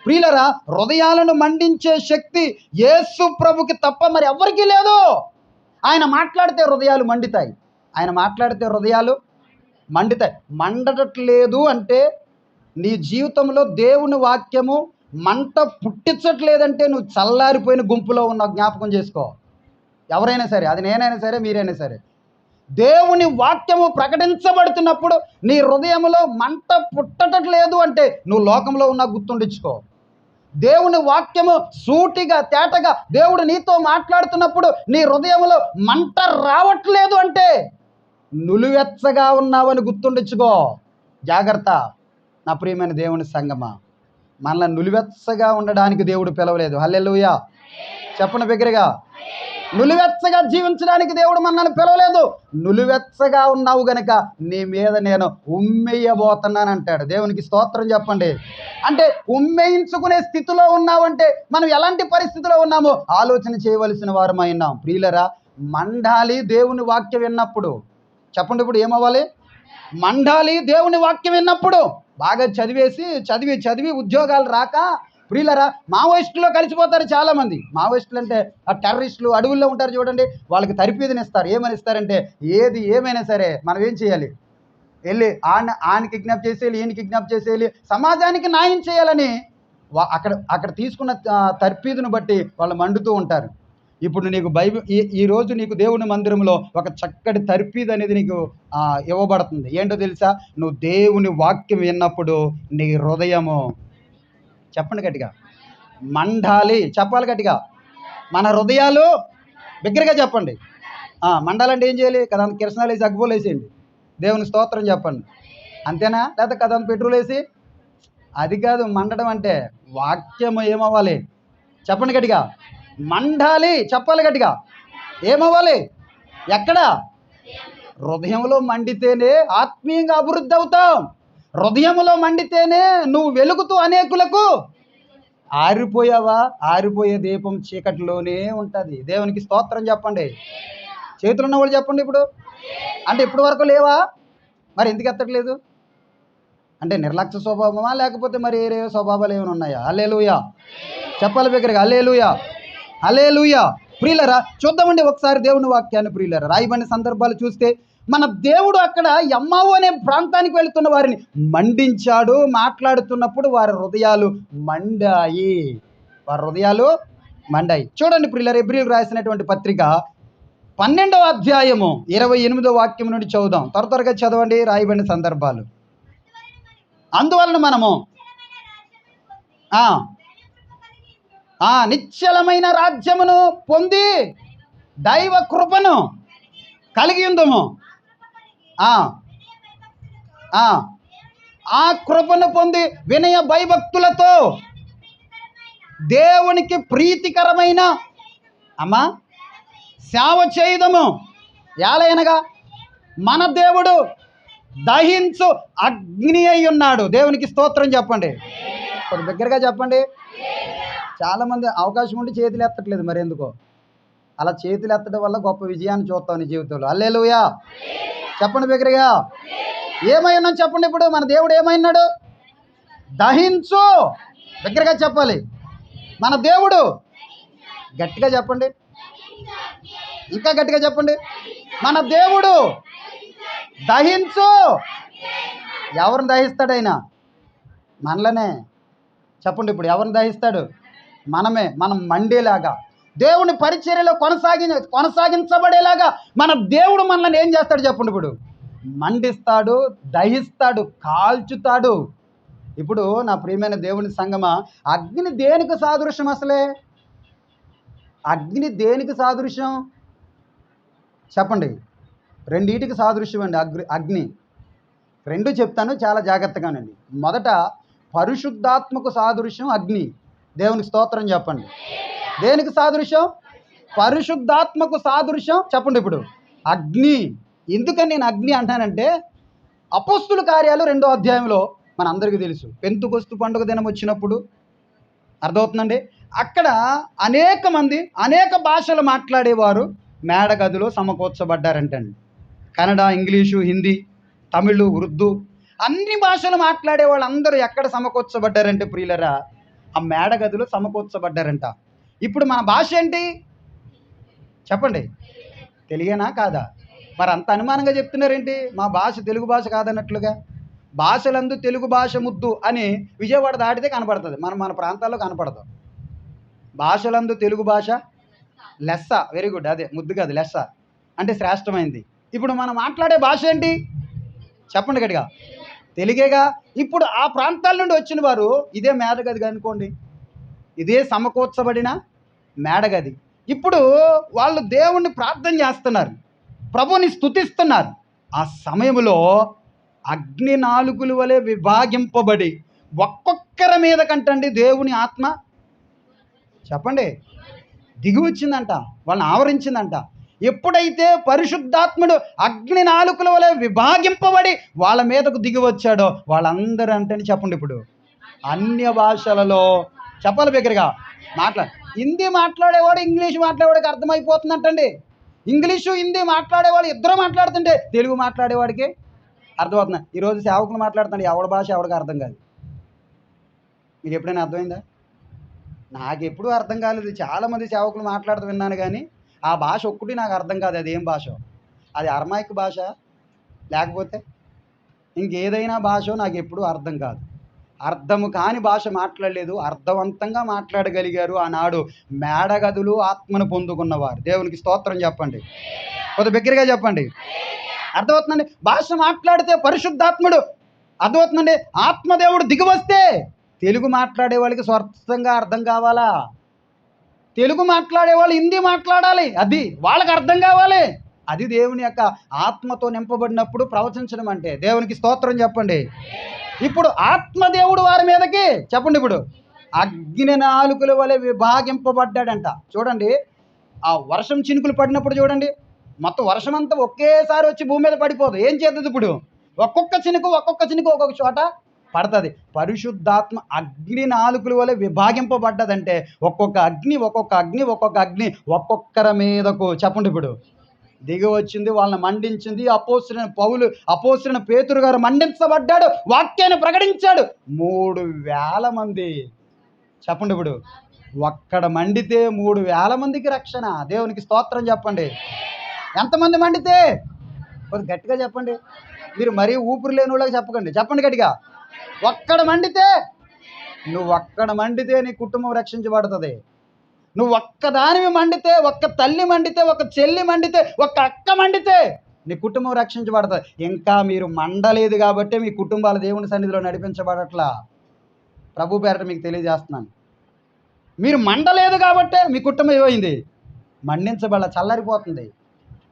ప్రియులరా, హృదయాలను మండించే శక్తి యేసు ప్రభుకి తప్ప మరి ఎవరికీ లేదు. ఆయన మాట్లాడితే హృదయాలు మండుతాయి. మండటట్లేదు అంటే నీ జీవితంలో దేవుని వాక్యము మంట పుట్టించట్లేదంటే నువ్వు చల్లారిపోయిన గుంపులో ఉన్న జ్ఞాపకం చేసుకో. ఎవరైనా సరే, అది నేనైనా సరే, మీరైనా సరే, దేవుని వాక్యము ప్రకటించబడుతున్నప్పుడు నీ హృదయంలో మంట పుట్టట్లేదు అంటే నువ్వు లోకంలో ఉన్న గుర్తుండించుకో. దేవుని వాక్యము సూటిగా తేటగా దేవుడు నీతో మాట్లాడుతున్నప్పుడు నీ హృదయంలో మంట రావట్లేదు అంటే నులివెచ్చగా ఉన్నావని గుర్తుండించుకో. జాగ్రత్త నా ప్రియమైన దేవుని సంగమా. మనల్ని నులివెచ్చగా ఉండడానికి దేవుడు పిలవలేదు. హల్లెలూయా చెప్పండి బిగ్గరగా. నులివెచ్చగా జీవించడానికి దేవుడు మనల్ని పిలవలేదు. నులివెచ్చగా ఉన్నావు గనక నీ మీద నేను ఉమ్మెయ్యబోతున్నాను అంటాడు. దేవునికి స్తోత్రం చెప్పండి. అంటే ఉమ్మేయించుకునే స్థితిలో ఉన్నావంటే మనం ఎలాంటి పరిస్థితిలో ఉన్నామో ఆలోచన చేయవలసిన వారమై ఉన్నాం. ప్రియులరా, మండాలి దేవుని వాక్యం విన్నప్పుడు. చెప్పండి ఇప్పుడు ఏమవ్వాలి? మండాలి దేవుని వాక్యం విన్నప్పుడు. బాగా చదివి ఉద్యోగాలు రాక ప్రియులరా మావోయిస్టులో కలిసిపోతారు చాలామంది. మావోయిస్టులు అంటే ఆ టెర్రరిస్టులు అడవుల్లో ఉంటారు చూడండి, వాళ్ళకి తరిపీదనిస్తారు. ఏమని ఇస్తారంటే ఏది ఏమైనా సరే మనం ఏం చేయాలి? వెళ్ళి ఆయన కిడ్నాప్ చేసేయాలి, ఈయన కిడ్నాప్ చేసేయాలి, సమాజానికి న్యాయం చేయాలని అక్కడ తీసుకున్న తర్పీదును బట్టి వాళ్ళు మండుతూ ఉంటారు. ఇప్పుడు నీకు బైబిల్ ఈరోజు నీకు దేవుని మందిరంలో ఒక చక్కటి తర్పీదు అనేది నీకు ఇవ్వబడుతుంది. ఏంటో తెలుసా? నువ్వు దేవుని వాక్యం విన్నప్పుడు నీ హృదయము, చెప్పండి గట్టిగా, మండాలి. చెప్పాలి గట్టిగా. మన హృదయాలు బిగ్గరగా చెప్పండి. మండాలంటే ఏం చేయాలి? కదా కిరసనాలు వేసి అగ్గిపోలు వేసేయండి. దేవుని స్తోత్రం చెప్పండి. అంతేనా? లేదా కదా పెట్రోల్ వేసి? అది కాదు మండడం అంటే. వాక్యము ఏమవ్వాలి? చెప్పండి గట్టిగా. మండాలి. చెప్పాలి గట్టిగా. ఏమవ్వాలి? ఎక్కడ? హృదయంలో మండితేనే ఆత్మీయంగా అభివృద్ధి అవుతాం. హృదయంలో మండితేనే నువ్వు వెలుగుతూ అనేకులకు. ఆరిపోయావా? ఆరిపోయే దీపం చీకటిలోనే ఉంటుంది. దేవునికి స్తోత్రం చెప్పండి. చేతులు ఉన్న వాళ్ళు చెప్పండి ఇప్పుడు. అంటే ఇప్పటి వరకు లేవా? మరి ఎందుకు ఎత్తట్లేదు? అంటే నిర్లక్ష్య స్వభావమా, లేకపోతే మరి ఏ స్వభావాలు ఏమైనా ఉన్నాయా? హల్లెలూయా చెప్పాలి బిగ్గరగా. హల్లెలూయా. ప్రియులరా, చూద్దామండి ఒకసారి దేవుని వాక్యాన్ని. ప్రియులరా, రాయబడిన సందర్భాలు చూస్తే మన దేవుడు అక్కడ ఎమ్మావు అనే ప్రాంతానికి వెళుతున్న వారిని మండించాడు. మాట్లాడుతున్నప్పుడు వారి హృదయాలు మండాయి. చూడండి ప్రియులరా, హెబ్రీయులకు రాసినటువంటి పత్రిక 12వ అధ్యాయము 28వ వాక్యం నుండి చదువుదాం. త్వరగా చదవండి. రాయబడిన సందర్భాలు. అందువలన మనము నిశ్చలమైన రాజ్యమును పొంది దైవ కృపను కలిగి ఉందము. ఆ కృపను పొంది వినయ భయభక్తులతో దేవునికి ప్రీతికరమైన సేవ చేయుదము. ఏలయనగా మన దేవుడు దహించు అగ్ని అయి ఉన్నాడు. దేవునికి స్తోత్రం చెప్పండి. దగ్గరగా చెప్పండి. చాలామంది అవకాశం ఉండి చేతులు ఎత్తట్లేదు. మరి ఎందుకో అలా చేతులు ఎత్తడం వల్ల గొప్ప విజయాన్ని చూస్తాం నీ జీవితంలో. హల్లెలూయా చెప్పండి బిగ్గరగా. ఏమై ఉన్నాం చెప్పండి ఇప్పుడు. మన దేవుడు ఏమైనాడు? దహించు. దగ్గరగా చెప్పాలి. మన దేవుడు గట్టిగా చెప్పండి. ఇంకా గట్టిగా చెప్పండి. మన దేవుడు దహించు. ఎవరిని దహిస్తాడు ఆయన? మనలనే. చెప్పండి ఇప్పుడు ఎవరిని దహిస్తాడు? మనమే. మనం మండేలాగా దేవుని పరిచర్యలో కొనసాగించబడేలాగా మన దేవుడు మనల్ని ఏం చేస్తాడు చెప్పండి? ఇప్పుడు మండిస్తాడు, దహిస్తాడు, కాల్చుతాడు. ఇప్పుడు నా ప్రియమైన దేవుని సంగమా, అగ్ని దేనికి సాదృశ్యం? అసలే అగ్ని దేనికి సాదృశ్యం చెప్పండి? రెండింటికి సాదృశ్యం అండి అగ్ని. రెండు చెప్తాను, చాలా జాగ్రత్తగానండి. మొదట పరిశుద్ధాత్మకు సాదృశ్యం అగ్ని. దేవునికి స్తోత్రం చెప్పండి. దేనికి సాదృశ్యం? పరిశుద్ధాత్మకు సాదృశ్యం చెప్పండి ఇప్పుడు అగ్ని. ఎందుకని నేను అగ్ని అంటానంటే, అపోస్తుల కార్యాలు 2వ అధ్యాయంలో మనందరికీ తెలుసు, పెంతుకొస్తు పండుగ దినం వచ్చినప్పుడు, అర్థమవుతుందండి, అక్కడ అనేక మంది అనేక భాషలు మాట్లాడేవారు మేడగదిలో సమకూర్చబడ్డారంటండి. కన్నడ, ఇంగ్లీషు, హిందీ, తమిళ్, ఉర్దూ అన్ని భాషలు మాట్లాడే వాళ్ళందరూ ఎక్కడ సమకూర్చబడ్డారంటే ప్రియులరా, ఆ మేడగదిలో సమకూర్చబడ్డారంట. ఇప్పుడు మన భాష ఏంటి చెప్పండి? తెలియనా కాదా? మరి అంత అనుమానంగా చెప్తున్నారేంటి? మా భాష తెలుగు భాష కాదన్నట్లుగా. భాషలందు తెలుగు భాష ముద్దు అని విజయవాడ దాటితే కనపడుతుంది, మన ప్రాంతాల్లో కనపడదు. భాషలందు తెలుగు భాష లెస్స. వెరీ గుడ్, అదే ముద్దు కాదు, లెస్స అంటే శ్రేష్టమైంది. ఇప్పుడు మనం మాట్లాడే భాష ఏంటి చెప్పండి గట్టిగా? తెలుగేగా. ఇప్పుడు ఆ ప్రాంతాల నుండి వచ్చిన వారు ఇదే మేడగది అనుకోండి, ఇదే సమకూర్చబడిన మేడగది. ఇప్పుడు వాళ్ళు దేవుణ్ణి ప్రార్థన చేస్తున్నారు, ప్రభుని స్తుతిస్తున్నారు. ఆ సమయంలో అగ్ని నాలుకల వలె విభాగింపబడి ఒక్కొక్కరి మీద కంటండి దేవుని ఆత్మ చెప్పండి దిగి వచ్చిందంట, వాళ్ళని ఆవరించిందంట. ఎప్పుడైతే పరిశుద్ధాత్ముడు అగ్ని నాలుకల వలె విభాగింపబడి వాళ్ళ మీదకు దిగి వచ్చాడో వాళ్ళందరూ అంటని చెప్పండి ఇప్పుడు అన్య భాషలలో చెప్పాలి బిగ్గరగా హిందీ మాట్లాడేవాడు ఇంగ్లీష్ మాట్లాడేవాడికి అర్థమైపోతుందంటండి. ఇంగ్లీషు హిందీ మాట్లాడేవాడు ఇద్దరు మాట్లాడుతుంటే తెలుగు మాట్లాడేవాడికి అర్థమవుతుంది. ఈరోజు సేవకులు మాట్లాడుతున్నాడు, ఎవడి భాష ఎవడికి అర్థం కాదు. మీకు ఎప్పుడైనా అర్థమైందా? నాకు ఎప్పుడూ అర్థం కాలేదు. చాలామంది సేవకులు మాట్లాడుతూ విన్నాను, కానీ ఆ భాష ఒక్కటి నాకు అర్థం కాదు. అది ఏం భాష? అది అరమాయిక్ భాష లేకపోతే ఇంకేదైనా భాష నాకు ఎప్పుడూ అర్థం కాదు. అర్థము కాని భాష మాట్లాడలేదు, అర్థవంతంగా మాట్లాడగలిగారు ఆనాడు మేడగదులు ఆత్మను పొందుకున్నవారు. దేవునికి స్తోత్రం చెప్పండి, కొద్ది బిగ్గరగా చెప్పండి. అర్థమవుతుందండి? భాష మాట్లాడితే పరిశుద్ధాత్ముడు, అర్థమవుతుందండి, ఆత్మదేవుడు దిగి వస్తే తెలుగు మాట్లాడే వాళ్ళకి స్వస్థంగా అర్థం కావాలా? తెలుగు మాట్లాడే వాళ్ళు హిందీ మాట్లాడాలి, అది వాళ్ళకి అర్థం కావాలి. అది దేవుని యొక్క ఆత్మతో నింపబడినప్పుడు ప్రవచించడం అంటే. దేవునికి స్తోత్రం చెప్పండి. ఇప్పుడు ఆత్మదేవుడు వారి మీదకి చెప్పండి ఇప్పుడు అగ్ని నాలుకల వలె విభాగింపబడ్డాడంట. చూడండి, ఆ వర్షం చినుకులు పడినప్పుడు చూడండి, మొత్తం వర్షం అంతా ఒకేసారి వచ్చి భూమి మీద పడిపోదు. ఏం చేస్తుంది ఇప్పుడు? ఒక్కొక్క చినుకు ఒక్కొక్క చోట పడుతుంది. పరిశుద్ధాత్మ అగ్ని నాలుకల వలె విభాగింపబడ్డదంటే ఒక్కొక్క అగ్ని ఒక్కొక్కరి మీదకు చెప్పండి ఇప్పుడు దిగి వచ్చింది, వాళ్ళని మండించింది. అపోస్తలుడైన పేతురు గారు మండించబడ్డాడు, వాక్యాన్ని ప్రకటించాడు. 3,000 మంది చెప్పండి ఇప్పుడు ఒక్కడ మండితే 3,000 మందికి రక్షణ. దేవునికి స్తోత్రం చెప్పండి. ఎంతమంది మండితే? కొంచెం గట్టిగా చెప్పండి. మీరు మరీ ఊపిరి లేని వాళ్ళకి చెప్పండి గట్టిగా. నువ్వు ఒక్కడ మండితే నీ కుటుంబం రక్షించబడుతుంది. నువ్వు ఒక్కదానివి మండితే, ఒక్క తల్లి మండితే, ఒక చెల్లి మండితే, ఒక అక్క మండితే నీ కుటుంబం రక్షించబడుతుంది. ఇంకా మీరు మండలేదు కాబట్టి మీ కుటుంబాలు దేవుని సన్నిధిలో నడిపించబడట్లా. ప్రభు పేరట మీకు తెలియజేస్తున్నాను. మీరు మండలేదు కాబట్టే మీ కుటుంబం ఏమైంది? మండించబడ చల్లరిపోతుంది.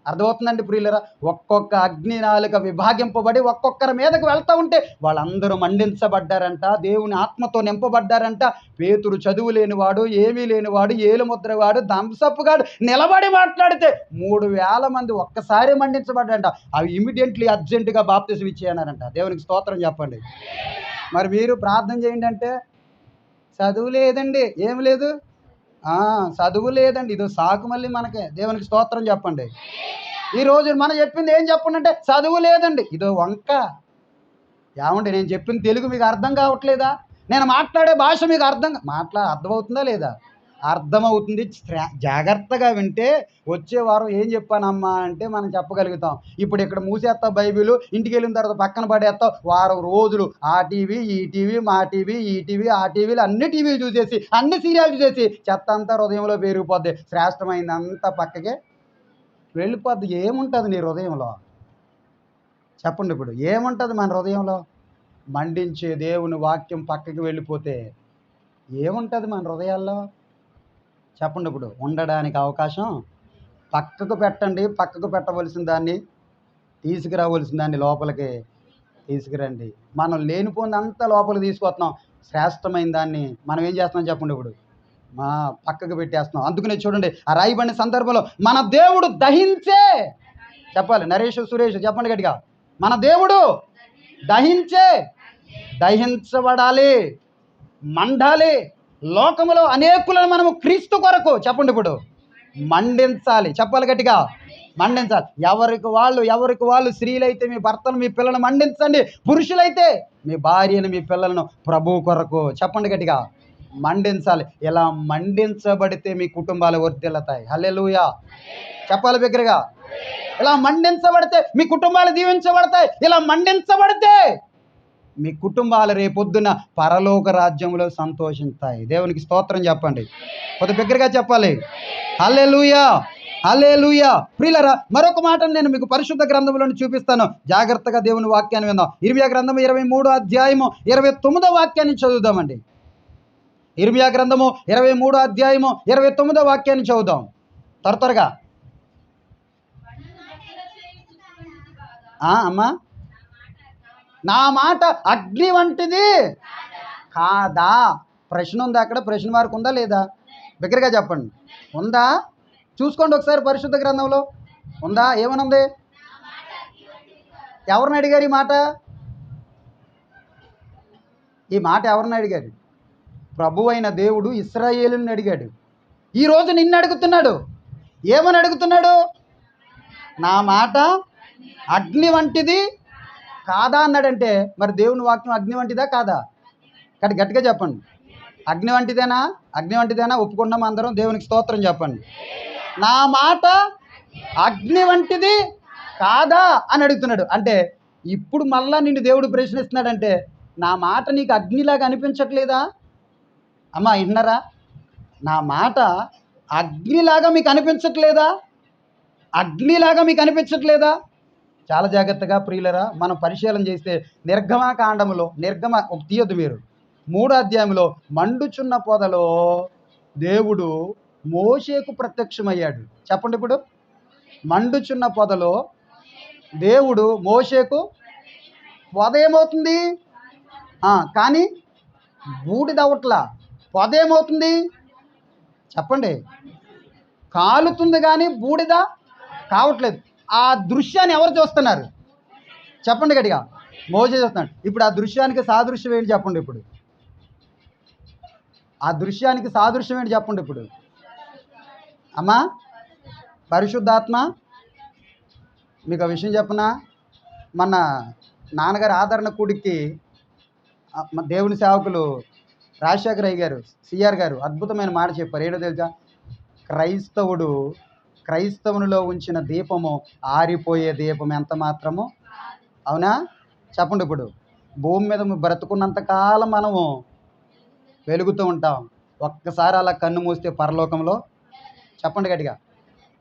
అర్థమవుతుందండి ప్రియులరా? ఒక్కొక్క అగ్ని నాలుక విభాగింపబడి ఒక్కొక్కరి మీదకు వెళ్తూ ఉంటే వాళ్ళందరూ మండించబడ్డారంట, దేవుని ఆత్మతో నింపబడ్డారంట. పేతురు చదువు లేనివాడు, ఏమీ లేనివాడు, ఏలుముద్రవాడు, దంసప్పుగాడు నిలబడి మాట్లాడితే 3,000 మంది ఒక్కసారి మండించబడ్డారంట. అవి ఇమీడియట్లీ అర్జెంటుగా బాప్తిసం ఇచ్చేయన్నారంట. దేవునికి స్తోత్రం చెప్పండి. మరి మీరు ప్రార్థన చేయండి అంటే చదువు లేదండి, ఏమి లేదు, చదువు లేదండి, ఇదో సాకు మళ్ళీ మనకే. దేవునికి స్తోత్రం చెప్పండి. ఈరోజు మనం చెప్పింది ఏం చెప్పండి అంటే చదువు లేదండి, ఇదో వంక. ఏమండి, నేను చెప్పిన తెలుగు మీకు అర్థం కావట్లేదా? నేను మాట్లాడే భాష మీకు అర్థమవుతుందా లేదా? అర్థమవుతుంది. జాగ్రత్తగా వింటే వచ్చే వారం ఏం చెప్పానమ్మా అంటే మనం చెప్పగలుగుతాం. ఇప్పుడు ఇక్కడ మూసేస్తావు బైబిల్, ఇంటికి వెళ్ళిన తర్వాత పక్కన పడేస్తావు. వారం రోజులు ఆ టీవీ, ఈ టీవీ, మా టీవీ, ఈ టీవీ, ఆ టీవీలు అన్ని టీవీలు చూసేసి, అన్ని సీరియల్ చూసేసి చెత్త అంతా హృదయంలో పెరిగిపోద్ది. శ్రేష్టమైందంతా పక్కకే వెళ్ళిపోద్ది. ఏముంటుంది నీ హృదయంలో? చెప్పండి. ఇప్పుడు ఏముంటుంది మన హృదయంలో? మండించే దేవుని వాక్యం పక్కకి వెళ్ళిపోతే ఏముంటుంది మన హృదయాల్లో? చెప్పండి. ఇప్పుడు ఉండడానికి అవకాశం పక్కకు పెట్టండి. పక్కకు పెట్టవలసిన దాన్ని తీసుకురావలసిన దాన్ని లోపలికి తీసుకురండి. మనం లేనిపోయిందంతా లోపలికి తీసుకొస్తున్నాం. శ్రేష్టమైన దాన్ని మనం ఏం చేస్తున్నాం చెప్పండి. ఇప్పుడు మా పక్కకు పెట్టేస్తున్నాం. అందుకనే చూడండి, ఆ రాయబడిన సందర్భంలో మన దేవుడు దహించే, చెప్పాలి నరేష్ సురేష్ చెప్పండి గట్టిగా, మన దేవుడు దహించే, దహించబడాలి, మండాలి. లోకములో అనేకులను మనము క్రీస్తు కొరకు చెప్పండి ఇప్పుడు మండించాలి. చెప్పాలి గట్టిగా, మండించాలి. ఎవరికి వాళ్ళు స్త్రీలైతే మీ భర్తను మీ పిల్లలను మండించండి, పురుషులైతే మీ భార్యను మీ పిల్లలను ప్రభువు కొరకు చెప్పండి గట్టిగా మండించాలి. ఇలా మండించబడితే మీ కుటుంబాలు వర్ధిల్లుతాయి. హల్లెలూయా చెప్పాలి బిగ్గరగా. ఇలా మండించబడితే మీ కుటుంబాలు దీవించబడతాయి. ఇలా మండించబడితే మీ కుటుంబాలు రేపొద్దున పరలోక రాజ్యంలో సంతోషిస్తాయి. దేవునికి స్తోత్రం చెప్పండి. కొద్ది బిగ్గరగా చెప్పాలి. హల్లెలూయా హల్లెలూయా. ప్రియులారా, మరొక మాటను నేను మీకు పరిశుద్ధ గ్రంథంలో చూపిస్తాను. జాగ్రత్తగా దేవుని వాక్యాన్ని విందాం. ఇర్మియా గ్రంథం 23వ అధ్యాయము 29వ వాక్యాన్ని చదువుదామండి. ఇర్మియా గ్రంథము 23వ అధ్యాయము 29వ వాక్యాన్ని చదువుదాం త్వరగా. అమ్మా, నా మాట అగ్ని వంటిది కాదా? ప్రశ్న ఉందా అక్కడ? ప్రశ్న మార్కు ఉందా లేదా? బిగ్గరగా చెప్పండి. ఉందా? చూసుకోండి ఒకసారి పరిశుద్ధ గ్రంథంలో ఉందా? ఏమనుంది? ఎవరిని అడిగారు ఈ మాట? ఈ మాట ఎవరిని అడిగారు? ప్రభు అయిన దేవుడు ఇశ్రాయేలుని అడిగాడు. ఈరోజు నిన్ను అడుగుతున్నాడు. ఏమని అడుగుతున్నాడు? నా మాట అగ్ని వంటిది కాదా అన్నాడంటే మరి దేవుని వాక్యం అగ్ని వంటిదా కాదా? కానీ గట్టిగా చెప్పండి. అగ్ని వంటిదేనా? అగ్ని వంటిదేనా? ఒప్పుకున్నాం అందరం. దేవునికి స్తోత్రం చెప్పండి. నా మాట అగ్ని వంటిది కాదా అని అడుగుతున్నాడు. అంటే ఇప్పుడు మళ్ళా నిన్ను దేవుడు ప్రశ్నిస్తున్నాడంటే నా మాట నీకు అగ్నిలాగా అనిపించట్లేదా? అమ్మా విన్నారా? నా మాట అగ్నిలాగా మీకు అనిపించట్లేదా? అగ్నిలాగా మీకు అనిపించట్లేదా? చాలా జాగ్రత్తగా ప్రియులరా మనం పరిశీలన చేస్తే నిర్గమకాండములో తీయొద్దు మీరు 3వ అధ్యాయంలో మండుచున్న పొదలో దేవుడు మోషేకు ప్రత్యక్షమయ్యాడు. చెప్పండి. ఇప్పుడు మండుచున్న పొదలో దేవుడు మోషేకు, పొద ఏమవుతుంది కానీ బూడిదవట్లా. పొద ఏమవుతుంది చెప్పండి? కాలుతుంది కానీ బూడిద కావట్లేదు. ఆ దృశ్యాన్ని ఎవరు చూస్తున్నారు చెప్పండి గట్టిగా? మోషే చూస్తున్నాడు. ఇప్పుడు ఆ దృశ్యానికి సాదృశ్యం ఏంటి చెప్పండి? ఇప్పుడు ఆ దృశ్యానికి సాదృశ్యం ఏంటి చెప్పండి? ఇప్పుడు అమ్మా పరిశుద్ధాత్మ. మీకు ఆ విషయం చెప్పనా? మన నాన్నగారి ఆదరణ కూడికి దేవుని సేవకులు రాజశేఖర్ అయ్య గారు, సిఆర్ గారు అద్భుతమైన మాట చెప్పారు. ఏంటో తెలుసా? క్రైస్తవునిలో ఉంచిన దీపము ఆరిపోయే దీపం ఎంత మాత్రము. అవునా? చెప్పండి. ఇప్పుడు భూమి మీద బ్రతుకున్నంతకాలం మనము వెలుగుతూ ఉంటాం. ఒక్కసారి అలా కన్ను మూస్తే పరలోకంలో చెప్పండి గట్టిగా.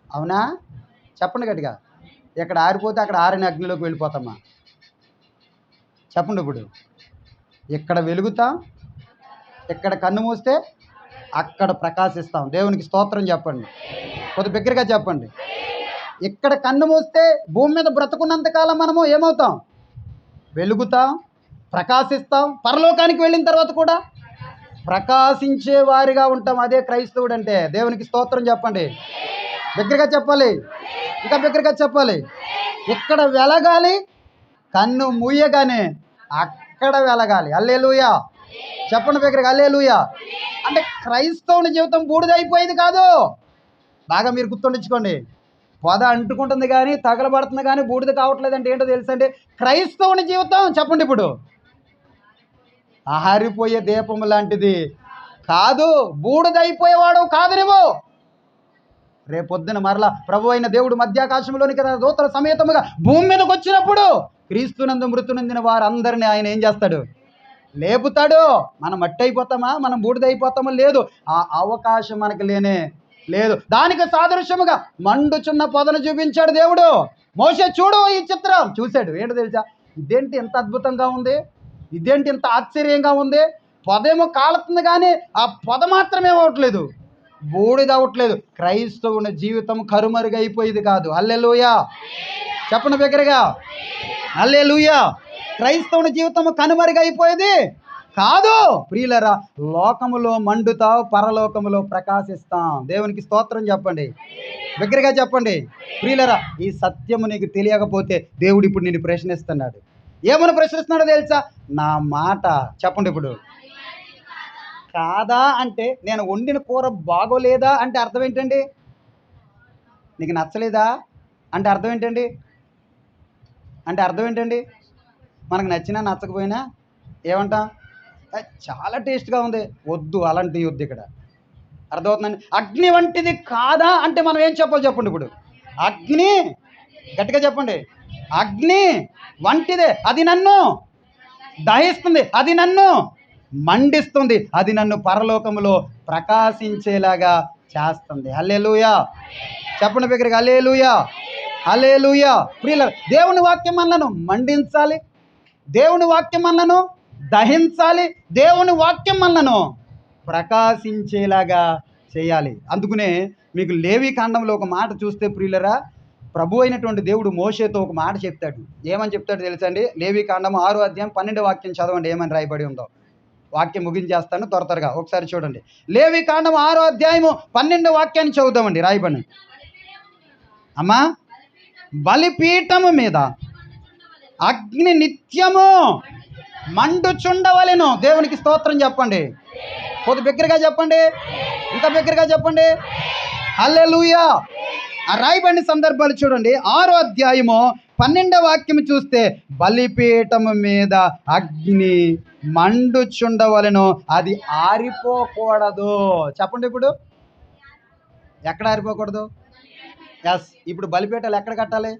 అవునా? చెప్పండి గట్టిగా. ఎక్కడ ఆరిపోతే అక్కడ ఆరిన అగ్నిలోకి వెళ్ళిపోతామా? చెప్పండి. ఇప్పుడు ఇక్కడ వెలుగుతాం, ఇక్కడ కన్ను మూస్తే అక్కడ ప్రకాశిస్తాం. దేవునికి స్తోత్రం చెప్పండి. కొద్ది బిగ్గరగా చెప్పండి. ఇక్కడ కన్ను మూస్తే భూమి మీద బ్రతుకున్నంతకాలం మనము ఏమవుతాం? వెలుగుతాం, ప్రకాశిస్తాం. పరలోకానికి వెళ్ళిన తర్వాత కూడా ప్రకాశించే వారిగా ఉంటాం. అదే క్రైస్తవుడు అంటే. దేవునికి స్తోత్రం చెప్పండి. బిగ్గరగా చెప్పాలి, ఇంకా బిగ్గరగా చెప్పాలి. ఇక్కడ వెలగాలి, కన్ను మూయగానే అక్కడ వెలగాలి. హల్లెలూయా చెప్పండి బిగ్గరగా. హల్లెలూయా. అంటే క్రైస్తవుని జీవితం బూడిదైపోయేది కాదు. బాగా మీరు గుర్తుండించుకోండి. పొద అంటుకుంటుంది కానీ తగలబడుతుంది కానీ బూడిద కావట్లేదంటే ఏంటో తెలుసండి? క్రైస్తవుని జీవితం చెప్పండి ఇప్పుడు ఆరిపోయే దీపం లాంటిది కాదు, బూడిదైపోయేవాడు కాదు నువ్వు. రేపొద్దున మరలా ప్రభు అయిన దేవుడు మధ్యాకాశంలోనికి దూతల సమేతముగా భూమి మీదకి వచ్చినప్పుడు క్రీస్తునందు మృతునందిన వారందరినీ ఆయన ఏం చేస్తాడు? లేపుతాడు. మనం మట్టి అయిపోతామా? మనం బూడిదైపోతామో? లేదు. ఆ అవకాశం మనకు లేనే లేదు. దానికి సాదృశ్యముగా మండుచున్న పొదను చూపించాడు దేవుడు. మోషే చూడు ఈ చిత్రం. చూశాడు. ఏంటో తెలుసా? ఇదేంటి ఇంత అద్భుతంగా ఉంది, ఇదేంటి ఇంత ఆశ్చర్యంగా ఉంది. పొదేమో కాలుతుంది కానీ ఆ పొద మాత్రమే అవ్వట్లేదు, బూడిద అవ్వట్లేదు. క్రైస్తవుని జీవితం కరుమరుగైపోయేది కాదు. హల్లెలూయా చెప్పండి బిగ్గరగా, హల్లెలూయా. క్రైస్తవుని జీవితం కనుమరుగైపోయేది కాదు ప్రియులరా. లోకములో మండుతావు, పరలోకములో ప్రకాశిస్తాం. దేవునికి స్తోత్రం చెప్పండి, బిగ్గరగా చెప్పండి ప్రియులరా. ఈ సత్యము నీకు తెలియకపోతే దేవుడు ఇప్పుడు నిన్ను ప్రశ్నిస్తున్నాడు. ఏమని ప్రశ్నిస్తున్నాడో తెలుసా? నా మాట చెప్పండి ఇప్పుడు. కాదా అంటే నేను వండిన కూర బాగోలేదా అంటే అర్థం ఏంటండి? నీకు నచ్చలేదా అంటే అర్థం ఏంటండి? అంటే అర్థం ఏంటండి? మనకు నచ్చినా నచ్చకపోయినా ఏమంటాం? చాలా టేస్ట్గా ఉంది, వద్దు అలాంటి వద్దు. ఇక్కడ అర్థమవుతుందండి. అగ్ని వంటిది కాదా అంటే మనం ఏం చెప్పాలి చెప్పండి ఇప్పుడు? అగ్ని, గట్టిగా చెప్పండి, అగ్ని వంటిదే, అది నన్ను దహిస్తుంది, అది నన్ను మండిస్తుంది, అది నన్ను పరలోకములో ప్రకాశించేలాగా చేస్తుంది. హల్లెలూయా చెప్పండి బిగ్గరగా, హల్లెలూయా, హల్లెలూయా. ప్రియులారా, దేవుని వాక్యం మనలను మండించాలి, దేవుని వాక్యం మనలను దహించాలి, దేవుని వాక్యం మనలను ప్రకాశించేలాగా చేయాలి. అందుకనే మీకు లేవి కాండంలో ఒక మాట చూస్తే ప్రియులరా, ప్రభు అయినటువంటి దేవుడు మోషేతో ఒక మాట చెప్తాడు. ఏమని చెప్తాడు తెలుసండి? లేవి కాండం 6వ అధ్యాయం 12వ వాక్యం చదవండి, ఏమని రాయబడి ఉందో. వాక్యం ముగించేస్తాను త్వరగా, ఒకసారి చూడండి. లేవి కాండం 6వ అధ్యాయము 12వ వాక్యాన్ని చదువుదామండి, రాయబడి. అమ్మా, బలిపీఠము మీద అగ్ని నిత్యము మండుచుండవలెను. దేవునికి స్తోత్రం చెప్పండి, కొద్ది బిగ్గరగా చెప్పండి, ఇంకా బిగ్గరగా చెప్పండి, హల్లెలూయా. ఆ రాయబడిన సందర్భాలు చూడండి. 6వ అధ్యాయము 12వ వాక్యం చూస్తే బలిపీఠము మీద అగ్ని మండుచుండవలెను, అది ఆరిపోకూడదు. చెప్పండి ఇప్పుడు, ఎక్కడ ఆరిపోకూడదు? ఎస్, ఇప్పుడు బలిపీఠాలు ఎక్కడ కట్టాలి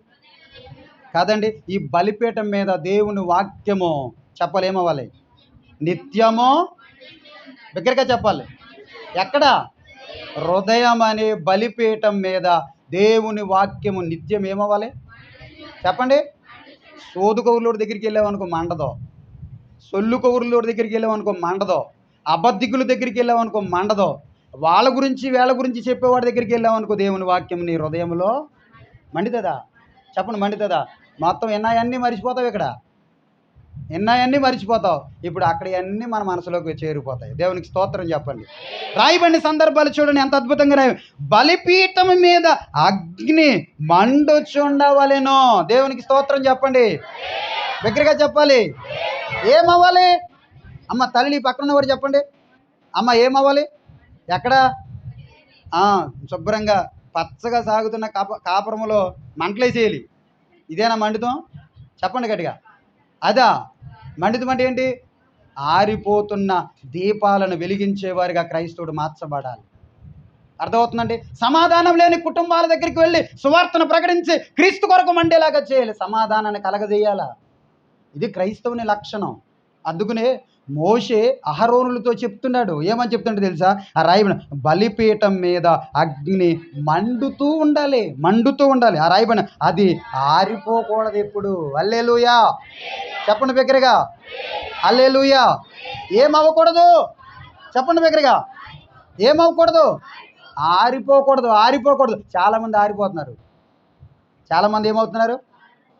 కాదండి? ఈ బలిపీఠం మీద దేవుని వాక్యము చెప్పాలి, ఏమవ్వాలి? నిత్యము, బిగ్గరగా చెప్పాలి. ఎక్కడ? హృదయం అనే బలిపీఠం మీద దేవుని వాక్యము నిత్యం ఏమవ్వాలి చెప్పండి? సోదు కౌరులోడి దగ్గరికి వెళ్ళామనుకో మండదో, సొల్లు కౌరులోడి దగ్గరికి వెళ్ళామనుకో మండదో, అబద్ధికుల దగ్గరికి వెళ్ళామనుకో మండదో, వాళ్ళ గురించి వీళ్ళ గురించి చెప్పేవాడి దగ్గరికి వెళ్ళామనుకో దేవుని వాక్యం నీ హృదయంలో మండుతుందా? చెప్పండి, మండుతుందా? మొత్తం ఎన్నాయన్నీ మర్చిపోతావు, ఇక్కడ ఎన్నాయన్నీ మర్చిపోతావు. ఇప్పుడు అక్కడ అన్నీ మన మనసులోకి చేరిపోతాయి. దేవునికి స్తోత్రం చెప్పండి. రాయబడిన సందర్భాలు చూడండి ఎంత అద్భుతంగా రాయి. బలిపీఠం మీద అగ్ని మండుచుండవలెను. దేవునికి స్తోత్రం చెప్పండి, దగ్గరగా చెప్పాలి. ఏమవ్వాలి? అమ్మ తల్లి పక్కన ఉన్నవారు చెప్పండి, అమ్మ ఏమవ్వాలి? ఎక్కడ? శుభ్రంగా పచ్చగా సాగుతున్న కాపురములో మంటలేసేయాలి. ఇదేనా మండుతాం? చెప్పండి గట్టిగా. అదా మండుతం అంటే ఏంటి? ఆరిపోతున్న దీపాలను వెలిగించేవారిగా క్రైస్తవుడు మార్చబడాలి. అర్థమవుతుందండి? సమాధానం లేని కుటుంబాల దగ్గరికి వెళ్ళి సువార్తను ప్రకటించి క్రీస్తు కొరకు మండేలాగా చేయాలి, సమాధానాన్ని కలగజేయాలా. ఇది క్రైస్తవుని లక్షణం. అందుకనే మోషే అహరోనులతో చెప్తున్నాడు. ఏమని చెప్తుంటే తెలుసా? ఆ రాయబడిన బలిపీఠం మీద అగ్ని మండుతూ ఉండాలి, మండుతూ ఉండాలి. ఆ రాయబడిన అది ఆరిపోకూడదు ఎప్పుడు. హల్లెలూయా చెప్పండి బిగ్గరగా, హల్లెలూయా. ఏమవ్వకూడదు? చెప్పండి బిగ్గరగా, ఏమవ్వకూడదు? ఆరిపోకూడదు, ఆరిపోకూడదు. చాలామంది ఆరిపోతున్నారు. చాలామంది ఏమవుతున్నారు?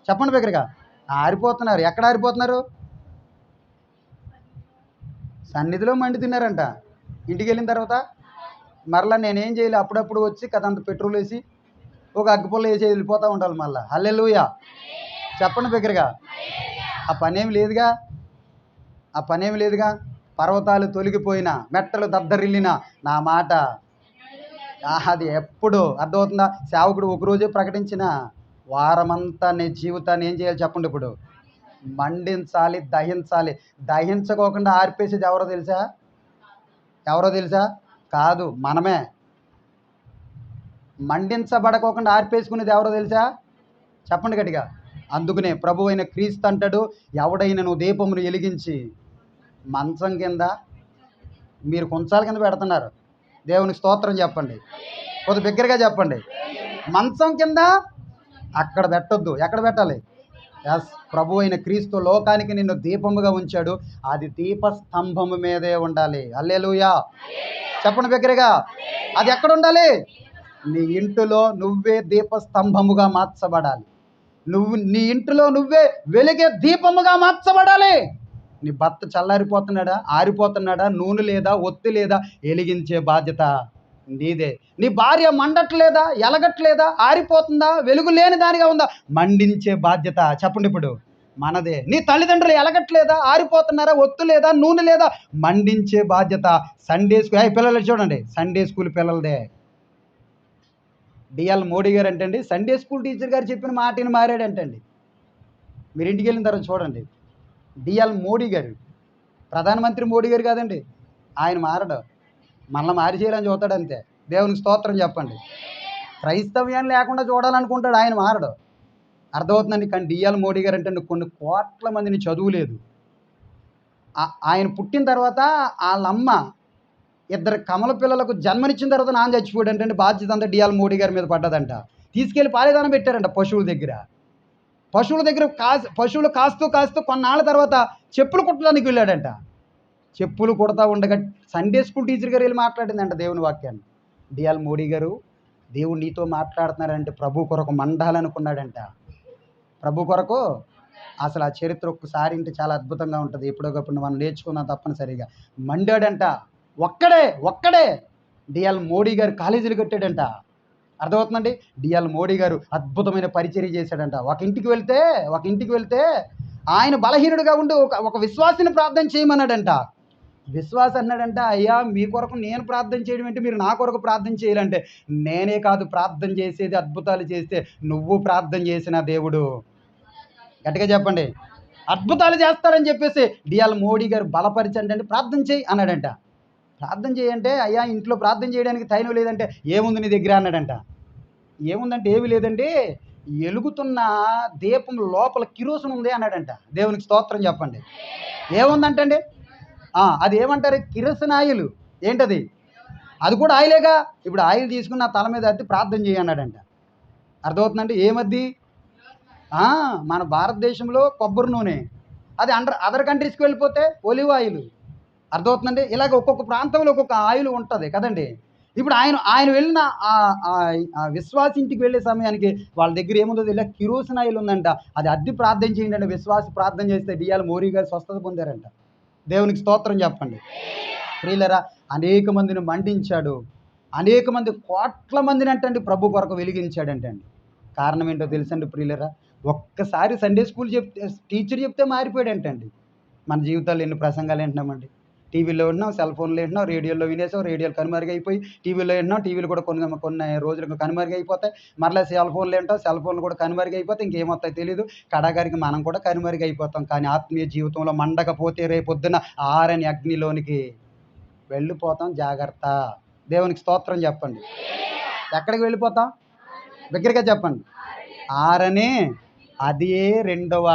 చెప్పండి బిగ్గరగా, ఆరిపోతున్నారు. ఎక్కడ ఆరిపోతున్నారు? సన్నిధిలో మండుతున్నారంట. ఇంటికి వెళ్ళిన తర్వాత మరలా నేనేం చేయాలి? అప్పుడప్పుడు వచ్చి కదంత పెట్రోల్ వేసి ఒక అగ్గిపుల్ల వేసి వెళ్ళిపోతూ ఉండాలి మళ్ళీ. హల్లెలూయా చెప్పండి బిగ్గరగా. ఆ పనేమి లేదుగా, ఆ పనేమి లేదుగా. పర్వతాలు తొలగిపోయినా, మెట్టలు దద్దరిల్లినా నా మాట అది ఎప్పుడు అర్థమవుతుందా? సేవకుడు ఒకరోజే ప్రకటించిన వారమంతా నీ జీవితాన్ని ఏం చేయాలి చెప్పండి ఇప్పుడు? మండించాలి, దహించాలి. దహించకోకుండా ఆర్పేసేది ఎవరో తెలుసా? ఎవరో తెలుసా? కాదు, మనమే. మండించబడకోకుండా ఆర్పేసుకునేది ఎవరో తెలుసా? చెప్పండి గట్టిగా. అందుకనే ప్రభు అయిన క్రీస్తు అంటాడు, ఎవడైనను దీపమును వెలిగించి మంచం కింద, మీరు కొంచాల కింద పెడుతున్నారు. దేవునికి స్తోత్రం చెప్పండి. కొద్ది బిగ్గరగా చెప్పండి. మంచం కింద అక్కడ పెట్టొద్దు. ఎక్కడ పెట్టాలి? ఎస్, ప్రభు అయిన క్రీస్తు లోకానికి నిన్ను దీపముగా ఉంచాడు. అది దీపస్తంభము మీదే ఉండాలి. హల్లెలూయా. చెప్పండి బిగ్గరగా. అది ఎక్కడ ఉండాలి? నీ ఇంటిలో నువ్వే దీపస్తంభముగా మార్చబడాలి. నీ ఇంటిలో నువ్వే వెలిగే దీపముగా మార్చబడాలి. నీ భర్త చల్లారిపోతున్నాడా, ఆరిపోతున్నాడా, నూనె లేదా, ఒత్తి లేదా, వెలిగించే బాధ్యత నీదే. నీ భార్య మండట్లేదా, ఎలగట్లేదా, ఆరిపోతుందా, వెలుగు లేని దానిగా ఉందా, మండించే బాధ్యత చెప్పండి ఇప్పుడు మనదే. నీ తల్లిదండ్రులు ఎలగట్లేదా, ఆరిపోతున్నారా, ఒత్తు లేదా, నూనె లేదా, మండించే బాధ్యత సండే స్కూల్ పిల్లలు చూడండి, సండే స్కూల్ పిల్లలదే. డిఎల్ మోడీ గారు అంటండి సండే స్కూల్ టీచర్ గారు చెప్పిన మాటని మారాడంటండి. మీరు ఇంటికి వెళ్ళిన తర్వాత చూడండి. డిఎల్ మోడీ గారు, ప్రధానమంత్రి మోడీ గారు కాదండి, ఆయన మారడు, మళ్ళీ మారి చేయాలని చూస్తాడు అంతే. దేవునికి స్తోత్రం చెప్పండి. క్రైస్తవ్యాన్ని లేకుండా చూడాలనుకుంటాడు, ఆయన మారడు. అర్థమవుతుందండి. కానీ డిఎల్ మోడీ గారు అంటే కొన్ని కోట్ల మందిని చదువు లేదు. ఆయన పుట్టిన తర్వాత వాళ్ళమ్మ ఇద్దరు కమల పిల్లలకు జన్మనిచ్చిన తర్వాత నాన్న చచ్చిపోయాడు అంటే బాధ్యత అంతా డిఎల్ మోడీ గారి మీద పడ్డదంట. తీసుకెళ్ళి పాలిదానం పెట్టారంట పశువుల దగ్గర. పశువులు కాస్తూ కొన్నాళ్ళ తర్వాత చెప్పులు కుట్టడానికి వెళ్ళాడంట. చెప్పులు కుడతా ఉండగా సండే స్కూల్ టీచర్ గారు వెళ్ళి మాట్లాడిందంట దేవుని వాక్యాన్ని. డిఎల్ మోడీ గారు, దేవుడు నీతో మాట్లాడుతున్నారంటే ప్రభు కొరకు మండాలనుకున్నాడంట. ప్రభు కొరకు అసలు ఆ చరిత్ర ఒక్కసారి ఇంటి చాలా అద్భుతంగా ఉంటుంది. ఎప్పుడోకప్పుడు మనం నేర్చుకుందాం తప్పనిసరిగా. మండాడంట. ఒక్కడే డిఎల్ మోడీ గారు కాలేజీలు కట్టాడంట. అర్థమవుతుందండి. డిఎల్ మోడీ గారు అద్భుతమైన పరిచర్య చేశాడంట. ఒక ఇంటికి వెళ్తే ఆయన బలహీనుడిగా ఉండి ఒక విశ్వాసిని ప్రార్థన చేయమన్నాడంట. విశ్వాస అన్నాడంట, అయ్యా మీ కొరకు నేను ప్రార్థన చేయడం ఏంటి, మీరు నా కొరకు ప్రార్థన చేయాలంటే, నేనే కాదు ప్రార్థన చేసేది, అద్భుతాలు చేస్తే నువ్వు ప్రార్థన చేసిన దేవుడు. గట్టిగా చెప్పండి. అద్భుతాలు చేస్తారని చెప్పేసి డిఎల్ మోడీ గారు బలపరిచండి అంటే ప్రార్థన చేయి అన్నాడంట. ప్రార్థన చేయంటే, అయ్యా ఇంట్లో ప్రార్థన చేయడానికి తైనం లేదంటే, ఏముంది నీ దగ్గర అన్నాడంట. ఏముందంటే ఏమి లేదండి, ఎలుగుతున్న దీపం లోపల కిరోసిన్ ఉంది అన్నాడంట. దేవునికి స్తోత్రం చెప్పండి. ఏముందంటండి, అది ఏమంటారు, కిరోసిన్ ఆయిల్. ఏంటది? అది కూడా ఆయిలేగా. ఇప్పుడు ఆయిల్ తీసుకుని నా తల మీద అద్ది ప్రార్థన చేయి అన్నాడంట. అర్థమవుతుందండి. ఏమద్ది? మన భారతదేశంలో కొబ్బరి నూనె, అది అదర్ కంట్రీస్కి వెళ్ళిపోతే ఒలివ్ ఆయిల్. అర్థమవుతుందండి. ఇలాగ ఒక్కొక్క ప్రాంతంలో ఒక్కొక్క ఆయిల్ ఉంటుంది కదండి. ఇప్పుడు ఆయన వెళ్ళిన విశ్వాస ఇంటికి వెళ్ళే సమయానికి వాళ్ళ దగ్గర ఏముందో ఇలా కిరోసిన్ ఆయిల్ ఉందంట. అది అద్ది ప్రార్థన చేయండి అంటే విశ్వాస ప్రార్థన చేస్తే డిఎల్ మోడీ గారు స్వస్థత పొందారంట. దేవునికి స్తోత్రం చెప్పండి. ప్రియులరా, అనేక మందిని మండించాడు. అనేక మంది కోట్ల మందిని అంటండి ప్రభు కొరకు వెలిగించాడంటండి. కారణం ఏంటో తెలుసండి ప్రియులరా, ఒక్కసారి సండే స్కూల్ టీచర్ చెప్తే మారిపోయాడంటండి. మన జీవితాల్లో ఎన్ని ప్రసంగాలు వింటున్నామండి. టీవీలో వింటున్నాం, సెల్ ఫోన్లో వింటున్నాం, రేడియోలో వినేసాం, రేడియోలు కనుమరుగైపోయి టీవీలో వింటున్నాం, టీవీలు కూడా కొన్ని రోజులకు కనుమరుగైపోతాయి. మరలా సెల్ ఫోన్లు వింటాం, సెల్ ఫోన్లు కూడా కనుమరుగైపోతాయి. ఇంకేమొస్తాయి తెలియదు. కడాగారికి మనం కూడా కనుమరుగైపోతాం. కానీ ఆత్మీయ జీవితంలో మండకపోతే రేపొద్దున ఆరని అగ్నిలోనికి వెళ్ళిపోతాం. జాగ్రత్త. దేవునికి స్తోత్రం చెప్పండి. ఎక్కడికి వెళ్ళిపోతాం? దగ్గరగా చెప్పండి. ఆరని, అదే రెండవ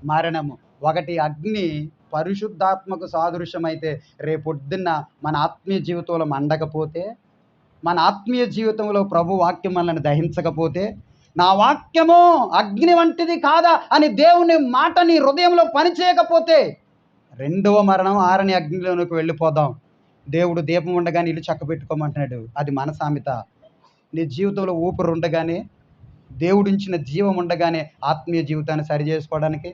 మరణము. ఒకటి అగ్ని పరిశుద్ధాత్మకు సాదృశ్యమైతే రేపొద్దున్న మన ఆత్మీయ జీవితంలో మండకపోతే, మన ఆత్మీయ జీవితంలో ప్రభు వాక్యం మనల్ని దహించకపోతే, నా వాక్యము అగ్ని వంటిది కాదా అని దేవుని మాట నీ హృదయంలో పనిచేయకపోతే రెండవ మరణం ఆరని అగ్నిలోనికి వెళ్ళిపోదాం. దేవుడు దీపం ఉండగానే ఇల్లు చక్క పెట్టుకోమంటున్నాడు. అది మన సామెత. నీ జీవితంలో ఊపిరి ఉండగానే, దేవుడించిన జీవం ఉండగానే ఆత్మీయ జీవితాన్ని సరి చేసుకోవడానికి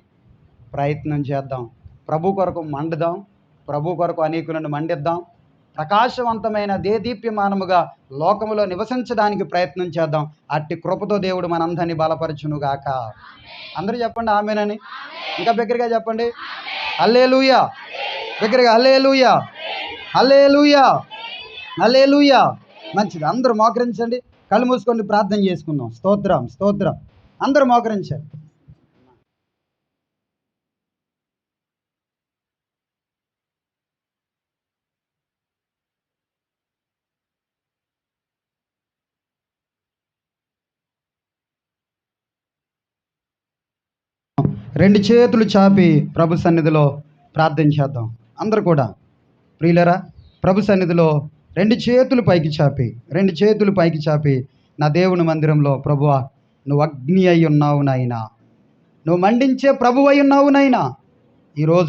ప్రయత్నం చేద్దాం. ప్రభు కొరకు మండుదాం. ప్రభు కొరకు అనేకులను మండిద్దాం. ప్రకాశవంతమైన దేదీప్యమానముగా లోకములో నివసించడానికి ప్రయత్నం చేద్దాం. అట్టి కృపతో దేవుడు మనందరినీ బలపరచునుగాక. అందరూ చెప్పండి ఆమేనని. ఇంకా బిగ్గరగా చెప్పండి. హల్లెలూయా. బిగ్గరగా హల్లెలూయా, హల్లెలూయా, హల్లెలూయా. మంచిది. అందరూ మోకరించండి. కళ్ళు మూసుకొని ప్రార్థన చేసుకుందాం. స్తోత్రం, స్తోత్రం. అందరూ మోకరించండి. రెండు చేతులు చాపి ప్రభు సన్నిధిలో ప్రార్థన చేద్దాం. అందరూ కూడా ప్రియులరా, ప్రభు సన్నిధిలో రెండు చేతులు పైకి చాపి నా దేవుని మందిరంలో, ప్రభువా నువ్వు అగ్ని అయి ఉన్నావు నాయనా, నువ్వు మండించే ప్రభువు అయి ఉన్నావు నాయనా, ఈరోజు